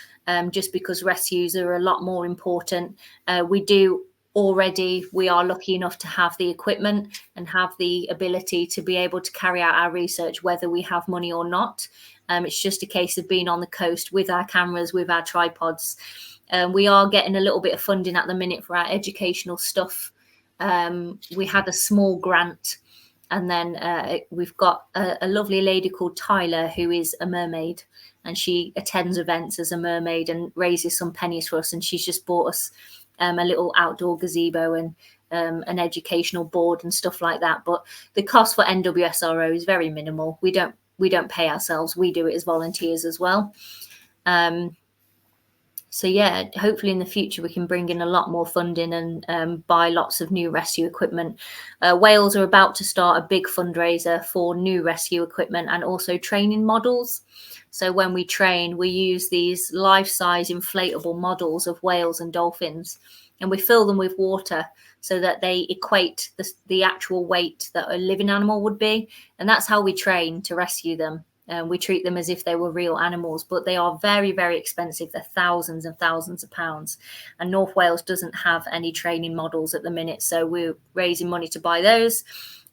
just because rescues are a lot more important. We are lucky enough to have the equipment and have the ability to be able to carry out our research, whether we have money or not. It's just a case of being on the coast with our cameras, with our tripods. We are getting a little bit of funding at the minute for our educational stuff. We had a small grant, and then we've got a lovely lady called Tyler, who is a mermaid, and she attends events as a mermaid and raises some pennies for us. And she's just bought us a little outdoor gazebo and an educational board and stuff like that. But the cost for NWSRO is very minimal. We don't pay ourselves. We do it as volunteers as well. So yeah, hopefully in the future we can bring in a lot more funding and buy lots of new rescue equipment. Wales are about to start a big fundraiser for new rescue equipment and also training models. So when we train, we use these life-size inflatable models of whales and dolphins, and we fill them with water so that they equate the actual weight that a living animal would be. And that's how we train to rescue them. We treat them as if they were real animals, but they are very, very expensive. They're thousands and thousands of pounds. And North Wales doesn't have any training models at the minute. So we're raising money to buy those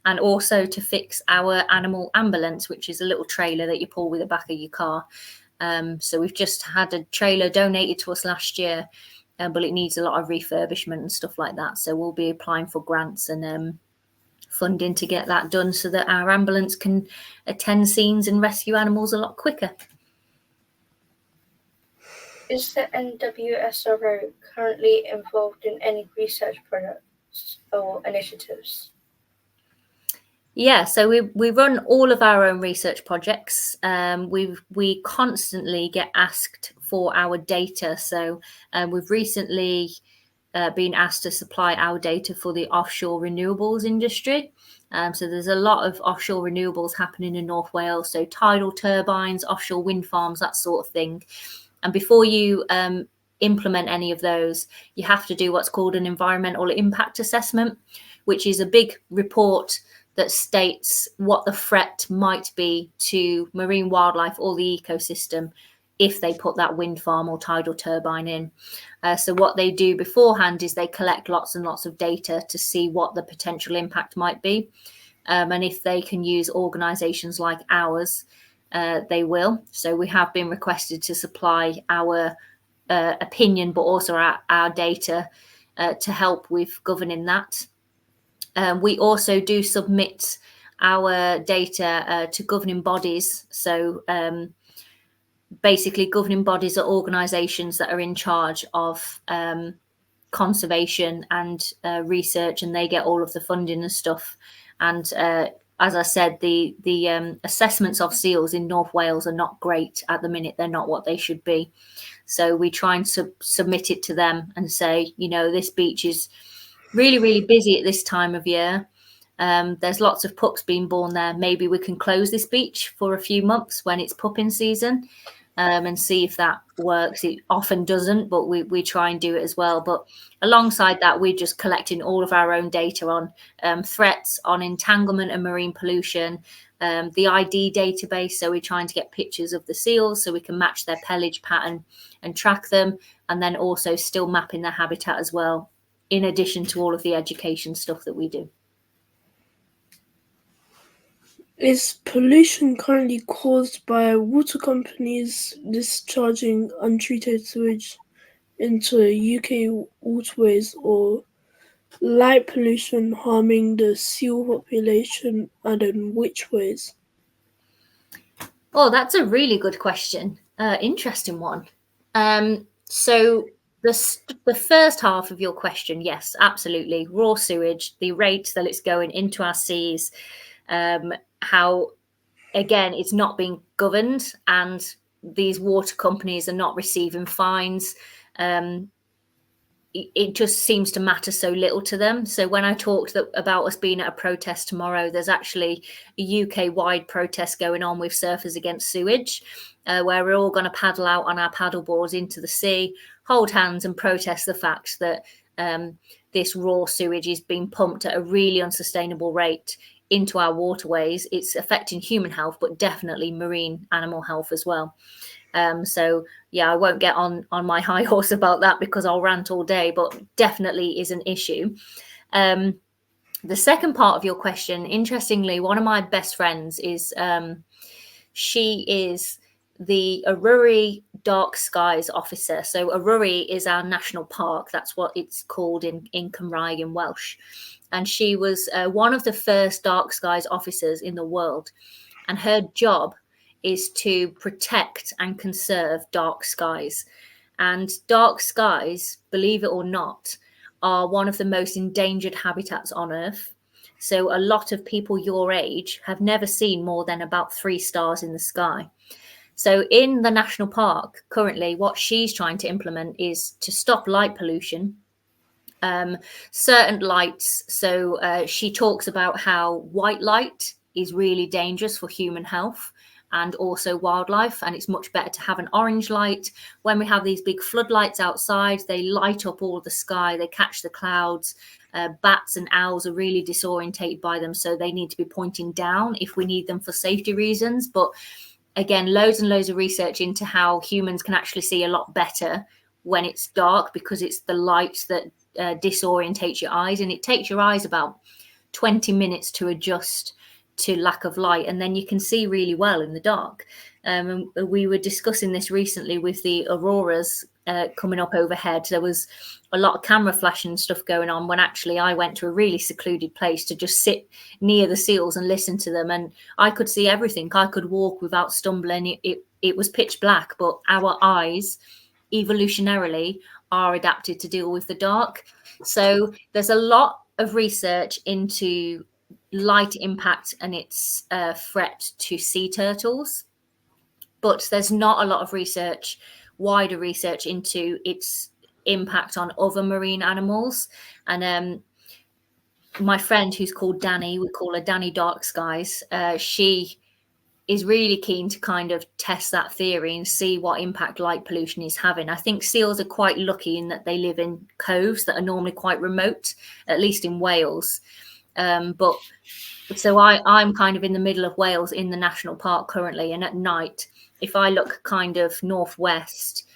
and also to fix our animal ambulance, which is a little trailer that you pull with the back of your car. So we've just had a trailer donated to us last year. but it needs a lot of refurbishment and stuff like that. So we'll be applying for grants and funding to get that done so that our ambulance can attend scenes and rescue animals a lot quicker. Is the NWSRO currently involved in any research projects or initiatives? Yeah, so we run all of our own research projects. We constantly get asked for our data. So we've recently been asked to supply our data for the offshore renewables industry. So there's a lot of offshore renewables happening in North Wales. So tidal turbines, offshore wind farms, that sort of thing. And before you implement any of those, you have to do what's called an environmental impact assessment, which is a big report that states what the threat might be to marine wildlife or the ecosystem if they put that wind farm or tidal turbine in. So what they do beforehand is they collect lots and lots of data to see what the potential impact might be. And if they can use organisations like ours, they will. So we have been requested to supply our opinion, but also our data to help with governing that. We also do submit our data to governing bodies. So basically governing bodies are organisations that are in charge of conservation and research, and they get all of the funding and stuff. And as I said, the assessments of seals in North Wales are not great at the minute. They're not what they should be. So we try and submit it to them and say, this beach is really, really busy at this time of year. There's lots of pups being born there. Maybe we can close this beach for a few months when it's pupping season and see if that works. It often doesn't, but we try and do it as well. But alongside that, we're just collecting all of our own data on threats, on entanglement and marine pollution, the ID database. So we're trying to get pictures of the seals so we can match their pelage pattern and track them, and then also still mapping their habitat as well, in addition to all of the education stuff that we do. Is pollution currently caused by water companies discharging untreated sewage into UK waterways, or light pollution harming the seal population, and in which ways? Oh, that's a really good question. Interesting one. So the first half of your question, yes, absolutely. Raw sewage, the rate that it's going into our seas, how, again, it's not being governed and these water companies are not receiving fines. It just seems to matter so little to them. So when I talked about us being at a protest tomorrow, there's actually a UK-wide protest going on with Surfers Against Sewage, where we're all going to paddle out on our paddle boards into the sea, hold hands and protest the fact that this raw sewage is being pumped at a really unsustainable rate into our waterways. It's affecting human health, but definitely marine animal health as well. So yeah, I won't get on my high horse about that because I'll rant all day, but definitely is an issue. The second part of your question, interestingly, one of my best friends is, she is the Ukereghe Dark Skies officer. So Ukereghe is our national park. That's what it's called in Cymraeg in Welsh. And she was one of the first dark skies officers in the world. And her job is to protect and conserve dark skies. And dark skies, believe it or not, are one of the most endangered habitats on Earth. So a lot of people your age have never seen more than about 3 stars in the sky. So in the national park, currently, what she's trying to implement is to stop light pollution. Certain lights. So she talks about how white light is really dangerous for human health and also wildlife, and it's much better to have an orange light. When we have these big floodlights outside, they light up all the sky, they catch the clouds. Bats and owls are really disorientated by them, so they need to be pointing down if we need them for safety reasons. But again, loads and loads of research into how humans can actually see a lot better when it's dark, because it's the light that disorientates your eyes, and it takes your eyes about 20 minutes to adjust to lack of light, and then you can see really well in the dark. And we were discussing this recently with the auroras coming up overhead. There was a lot of camera flashing and stuff going on, when actually I went to a really secluded place to just sit near the seals and listen to them, and I could see everything. I could walk without stumbling. It was pitch black, but our eyes evolutionarily are adapted to deal with the dark. So there's a lot of research into light impact and its threat to sea turtles, but there's not a lot of research, wider research, into its impact on other marine animals. And my friend, who's called Danny, we call her Danny Dark Skies, she is really keen to kind of test that theory and see what impact light pollution is having. I think seals are quite lucky in that they live in coves that are normally quite remote, at least in Wales. But so I'm kind of in the middle of Wales in the national park currently, and at night, if I look kind of northwest,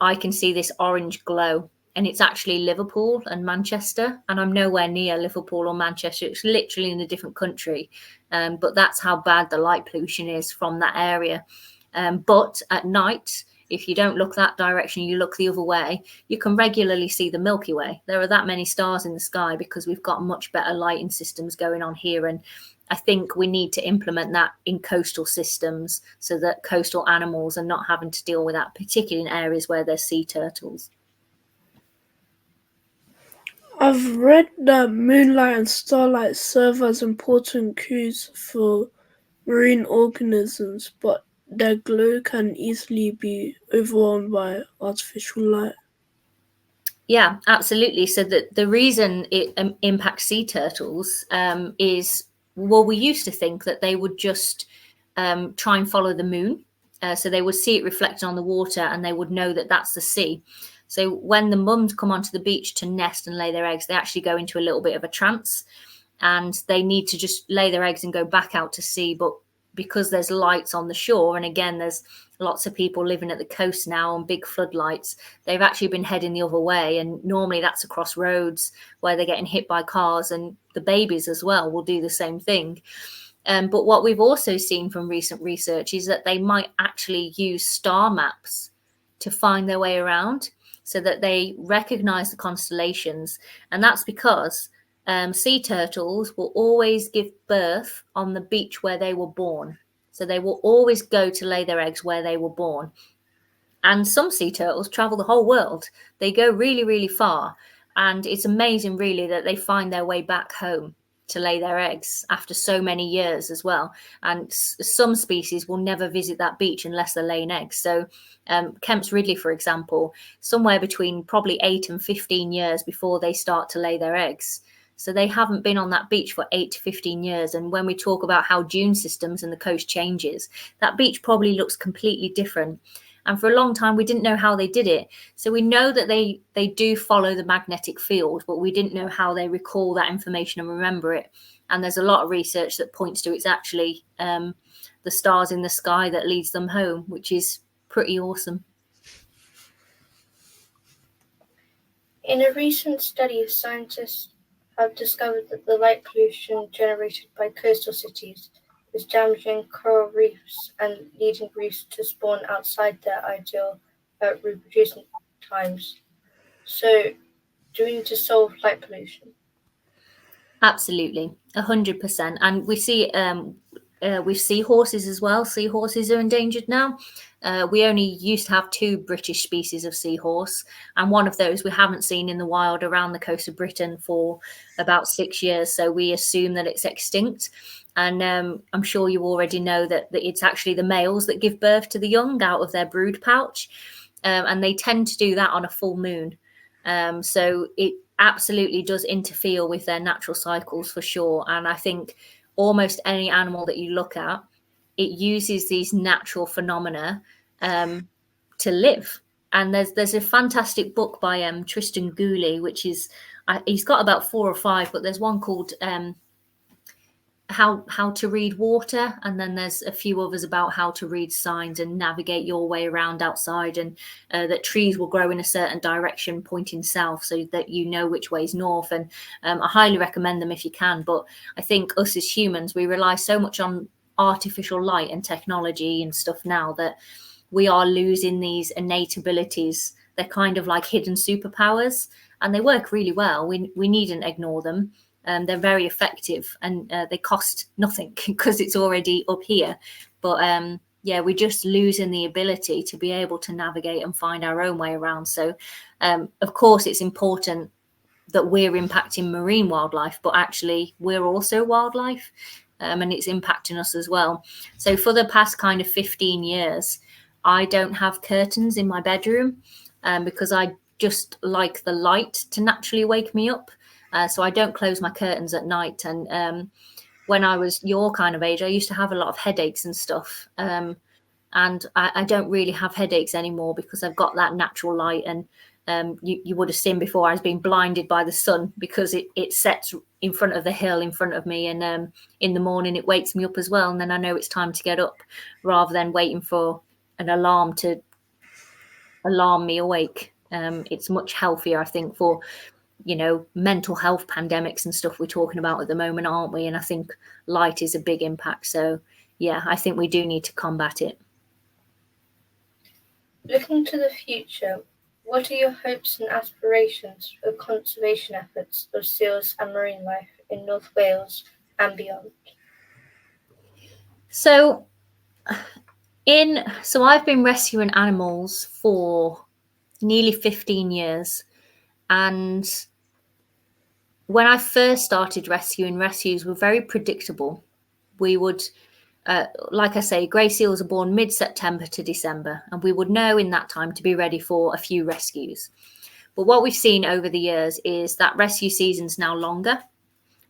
I can see this orange glow, and it's actually Liverpool and Manchester, and I'm nowhere near Liverpool or Manchester. It's literally in a different country, but that's how bad the light pollution is from that area. But at night, if you don't look that direction, you look the other way, you can regularly see the Milky Way. There are that many stars in the sky because we've got much better lighting systems going on here. And I think we need to implement that in coastal systems so that coastal animals are not having to deal with that, particularly in areas where there's sea turtles. I've read that moonlight and starlight serve as important cues for marine organisms, but their glow can easily be overwhelmed by artificial light. Yeah, absolutely. So the reason it impacts sea turtles is, well, we used to think that they would just try and follow the moon. So they would see it reflected on the water and they would know that that's the sea. So when the mums come onto the beach to nest and lay their eggs, they actually go into a little bit of a trance, and they need to just lay their eggs and go back out to sea. But because there's lights on the shore, and again, there's lots of people living at the coast now on big floodlights, they've actually been heading the other way. And normally that's across roads where they're getting hit by cars, and the babies as well will do the same thing. But what we've also seen from recent research is that they might actually use star maps to find their way around, so that they recognize the constellations. And that's because sea turtles will always give birth on the beach where they were born. So they will always go to lay their eggs where they were born. And some sea turtles travel the whole world. They go really, really far. And it's amazing, really, that they find their way back home to lay their eggs after so many years as well. And some species will never visit that beach unless they're laying eggs. So Kemp's Ridley, for example, somewhere between probably 8 and 15 years before they start to lay their eggs. So they haven't been on that beach for 8 to 15 years. And when we talk about how dune systems and the coast changes, that beach probably looks completely different. And for a long time, we didn't know how they did it. So we know that they do follow the magnetic field, but we didn't know how they recall that information and remember it. And there's a lot of research that points to it's actually the stars in the sky that leads them home, which is pretty awesome. In a recent study, scientists have discovered that the light pollution generated by coastal cities is damaging coral reefs and leading reefs to spawn outside their ideal reproducing times. So, do we need to solve light pollution? Absolutely, 100%. And we see with seahorses as well. Seahorses are endangered now. We only used to have 2 British species of seahorse, and one of those we haven't seen in the wild around the coast of Britain for about 6 years. So we assume that it's extinct. And I'm sure you already know that it's actually the males that give birth to the young out of their brood pouch. And they tend to do that on a full moon. So it absolutely does interfere with their natural cycles for sure. And I think almost any animal that you look at, it uses these natural phenomena to live. And there's a fantastic book by Tristan Gooley, which is, he's got about 4 or 5, but there's one called how to read water, and then there's a few others about how to read signs and navigate your way around outside, and that trees will grow in a certain direction pointing south so that you know which way is north. And I highly recommend them if you can. But I think us as humans, we rely so much on artificial light and technology and stuff now that we are losing these innate abilities they're kind of like hidden superpowers, and they work really well. We needn't ignore them. They're very effective, and they cost nothing because it's already up here. But yeah, we're just losing the ability to be able to navigate and find our own way around. So of course it's important that we're impacting marine wildlife, but actually we're also wildlife, and it's impacting us as well. So for the past kind of 15 years, I don't have curtains in my bedroom because I just like the light to naturally wake me up. So I don't close my curtains at night. And when I was your kind of age, I used to have a lot of headaches and stuff. And I don't really have headaches anymore because I've got that natural light. And you would have seen before, I was being blinded by the sun because it sets in front of the hill in front of me. And in the morning, it wakes me up as well. And then I know it's time to get up rather than waiting for an alarm to alarm me awake. It's much healthier, I think, for, you know, mental health pandemics and stuff we're talking about at the moment, aren't we? And I think light is a big impact. So yeah, I think we do need to combat it. Looking to the future, what are your hopes and aspirations for conservation efforts of seals and marine life in North Wales and beyond? So I've been rescuing animals for nearly 15 years. And when I first started rescues were very predictable. We would, like I say, grey seals are born mid-September to December, and we would know in that time to be ready for a few rescues. But what we've seen over the years is that rescue season's now longer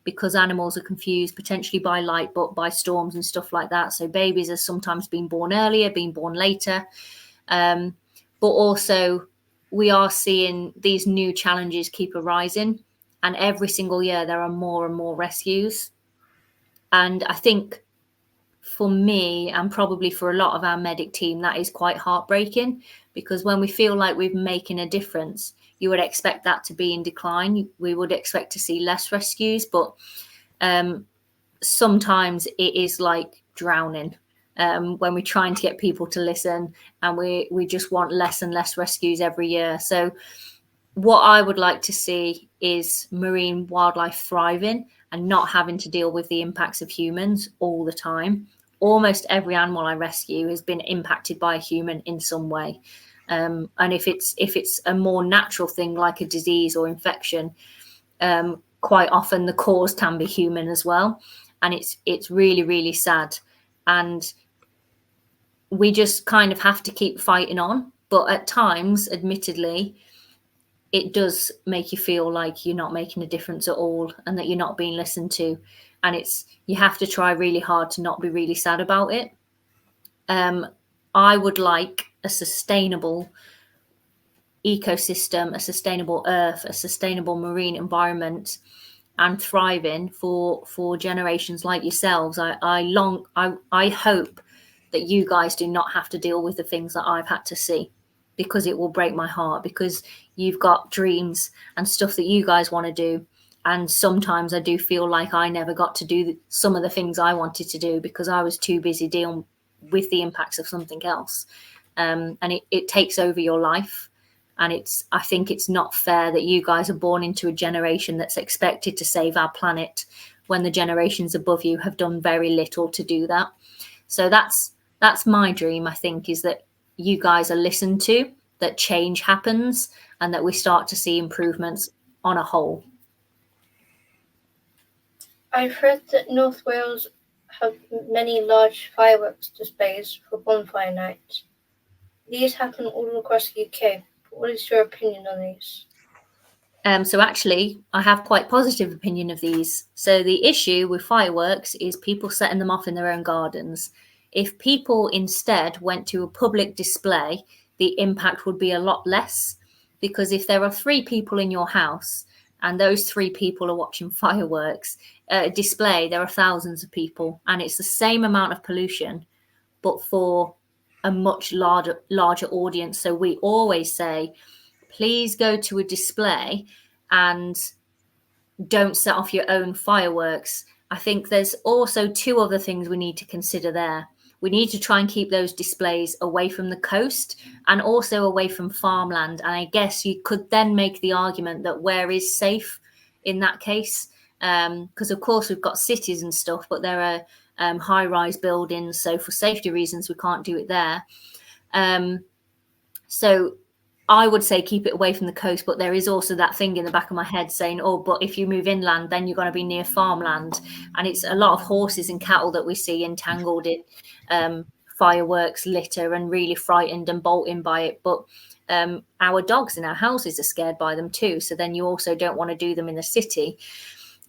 because animals are confused potentially by light, but by storms and stuff like that. So babies are sometimes being born earlier, being born later. But also we are seeing these new challenges keep arising. And every single year there are more and more rescues. And I think for me, and probably for a lot of our medic team, that is quite heartbreaking, because when we feel like we're making a difference, you would expect that to be in decline. We would expect to see less rescues, but sometimes it is like drowning when we're trying to get people to listen, and we just want less and less rescues every year. So what I would like to see is marine wildlife thriving and not having to deal with the impacts of humans all the time. Almost every animal I rescue has been impacted by a human in some way. And if it's a more natural thing like a disease or infection, quite often the cause can be human as well. And it's really, really sad. And we just kind of have to keep fighting on. But at times, admittedly, it does make you feel like you're not making a difference at all and that you're not being listened to. And you have to try really hard to not be really sad about it. I would like a sustainable ecosystem, a sustainable earth, a sustainable marine environment and thriving for generations like yourselves. I hope that you guys do not have to deal with the things that I've had to see, because it will break my heart, because you've got dreams and stuff that you guys want to do. And sometimes I do feel like I never got to do some of the things I wanted to do because I was too busy dealing with the impacts of something else. And it takes over your life. And I think it's not fair that you guys are born into a generation that's expected to save our planet when the generations above you have done very little to do that. So that's my dream, I think, is that you guys are listened to, that change happens, and that we start to see improvements on a whole. I've heard that North Wales have many large fireworks displays for bonfire night. These happen all across the UK. What is your opinion on these? So actually, I have quite positive opinion of these. So the issue with fireworks is people setting them off in their own gardens. If people instead went to a public display, the impact would be a lot less, because if there are 3 people in your house and those 3 people are watching fireworks display, there are thousands of people, and it's the same amount of pollution, but for a much larger audience. So we always say, please go to a display and don't set off your own fireworks. I think there's also 2 other things we need to consider there. we need to try and keep those displays away from the coast and also away from farmland. And I guess you could then make the argument that where is safe in that case? Because of course we've got cities and stuff, but there are high-rise buildings. So for safety reasons, we can't do it there. So I would say keep it away from the coast, but there is also that thing in the back of my head saying, oh, but if you move inland, then you're going to be near farmland. And it's a lot of horses and cattle that we see entangled in fireworks, litter, and really frightened and bolting by it. But our dogs in our houses are scared by them too. So then you also don't want to do them in the city.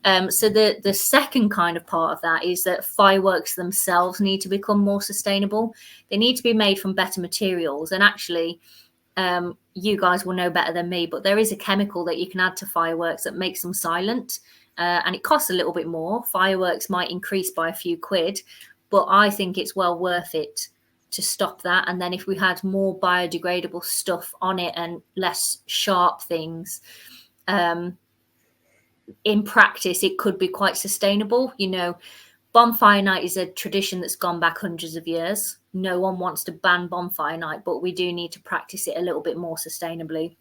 So the second kind of part of that is that fireworks themselves need to become more sustainable. They need to be made from better materials. And actually, you guys will know better than me, but there is a chemical that you can add to fireworks that makes them silent, and it costs a little bit more. Fireworks might increase by a few quid, but I think it's well worth it to stop that. And then if we had more biodegradable stuff on it and less sharp things, in practice, it could be quite sustainable. You know, bonfire night is a tradition that's gone back hundreds of years. No one wants to ban bonfire night, but we do need to practice it a little bit more sustainably.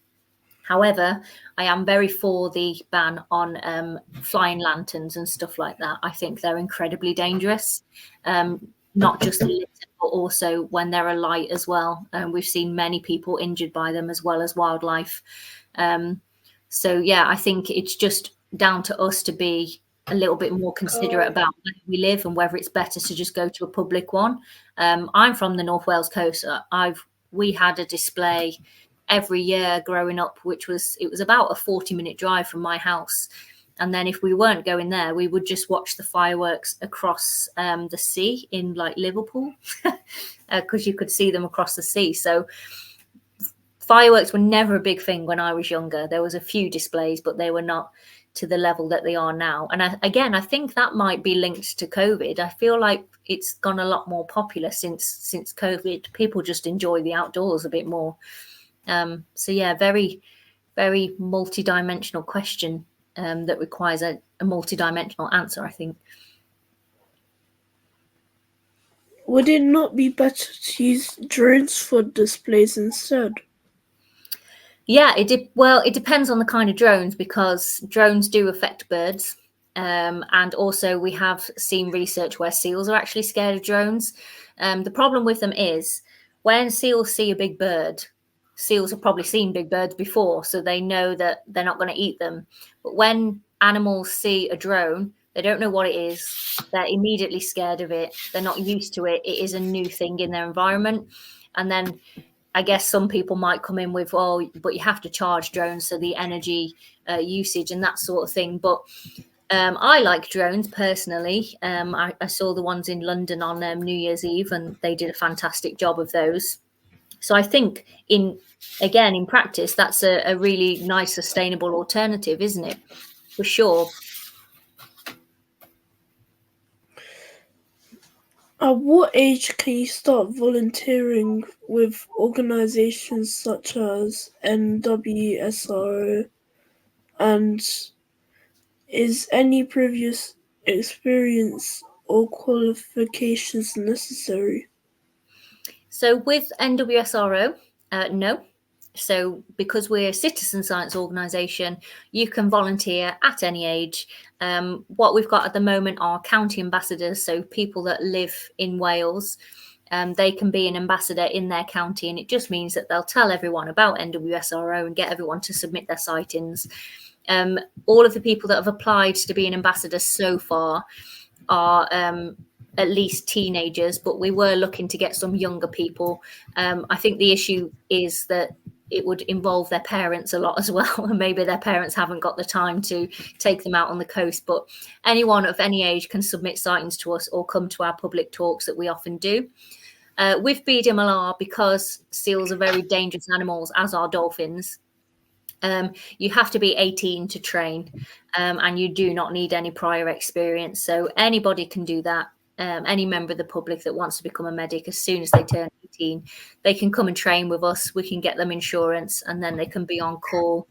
However, I am very for the ban on flying lanterns and stuff like that. I think they're incredibly dangerous, not just litter, but also when they're alight as well. We've seen many people injured by them as well as wildlife. So, yeah, I think it's just down to us to be a little bit more considerate about where we live and whether it's better to just go to a public one. I'm from the North Wales coast. We had a display every year growing up, it was about a 40-minute drive from my house. And then if we weren't going there, we would just watch the fireworks across the sea in like Liverpool, because you could see them across the sea. So fireworks were never a big thing when I was younger. There was a few displays, but they were not to the level that they are now. And I think that might be linked to COVID. I feel like it's gone a lot more popular since COVID. People just enjoy the outdoors a bit more. So yeah, very, very multi-dimensional question that requires a multi-dimensional answer, I think. Would it not be better to use drones for displays instead? Yeah, it depends on the kind of drones, because drones do affect birds. And also we have seen research where seals are actually scared of drones. The problem with them is when seals see a big bird, seals have probably seen big birds before, so they know that they're not going to eat them. But when animals see a drone, they don't know what it is. They're immediately scared of it. They're not used to it. It is a new thing in their environment. And then I guess some people might come in with, oh, but you have to charge drones, so the energy usage and that sort of thing. But I like drones personally. I saw the ones in London on New Year's Eve, and they did a fantastic job of those. So I think in practice, that's a really nice, sustainable alternative, isn't it? For sure. At what age can you start volunteering with organisations such as NWSRO? And is any previous experience or qualifications necessary? So with NWSRO, no. So because we're a citizen science organisation, you can volunteer at any age. What we've got at the moment are county ambassadors, so people that live in Wales. They can be an ambassador in their county, and it just means that they'll tell everyone about NWSRO and get everyone to submit their sightings. All of the people that have applied to be an ambassador so far are at least teenagers, but we were looking to get some younger people. I think the issue is that it would involve their parents a lot as well, and maybe their parents haven't got the time to take them out on the coast. But anyone of any age can submit sightings to us or come to our public talks that we often do. With BDMLR, because seals are very dangerous animals, as are dolphins, you have to be 18 to train, and you do not need any prior experience. So anybody can do that. Any member of the public that wants to become a medic, as soon as they turn 18, they can come and train with us. We can get them insurance, and then they can be on call.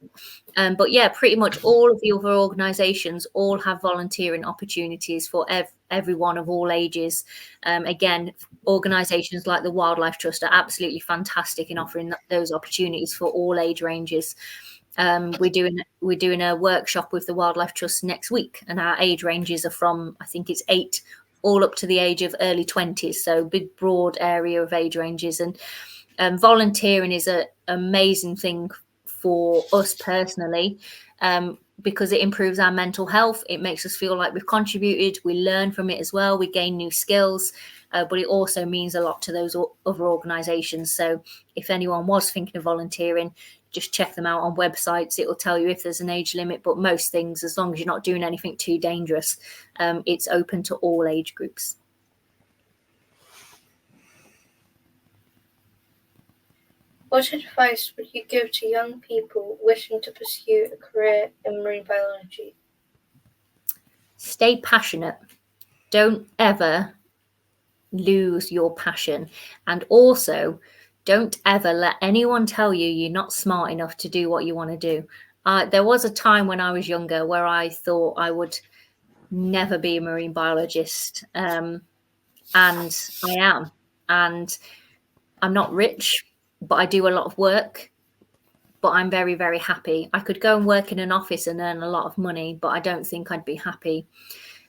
But yeah, pretty much all of the other organisations all have volunteering opportunities for everyone of all ages. Again, organisations like the Wildlife Trust are absolutely fantastic in offering those opportunities for all age ranges. We're doing a workshop with the Wildlife Trust next week, and our age ranges are from, I think it's 8 all up to the age of early 20s, so big broad area of age ranges. And volunteering is an amazing thing for us personally, because it improves our mental health. It makes us feel like we've contributed. We learn from it as well. We gain new skills, but it also means a lot to those other organisations. So if anyone was thinking of volunteering, just check them out on websites. It will tell you if there's an age limit, but most things, as long as you're not doing anything too dangerous, it's open to all age groups. What advice would you give to young people wishing to pursue a career in marine biology? Stay passionate. Don't ever lose your passion. And also, don't ever let anyone tell you you're not smart enough to do what you want to do. There was a time when I was younger where I thought I would never be a marine biologist. And I am. And I'm not rich, but I do a lot of work. But I'm very, very happy. I could go and work in an office and earn a lot of money, but I don't think I'd be happy.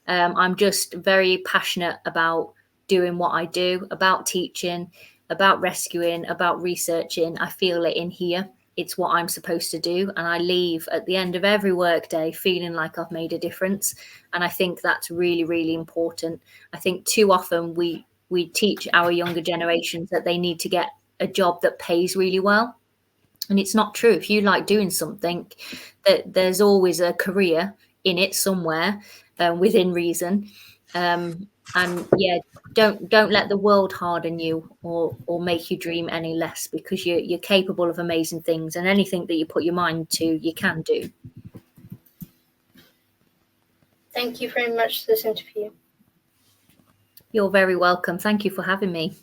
I'm just very passionate about doing what I do, about teaching, about rescuing, about researching. I feel it in here. It's what I'm supposed to do. And I leave at the end of every work day feeling like I've made a difference. And I think that's really, really important. I think too often we teach our younger generations that they need to get a job that pays really well. And it's not true. If you like doing something, that there's always a career in it somewhere, within reason. And yeah, don't let the world harden you or make you dream any less, because you're capable of amazing things, and anything that you put your mind to, you can do. Thank you very much for this interview. You're very welcome. Thank you for having me.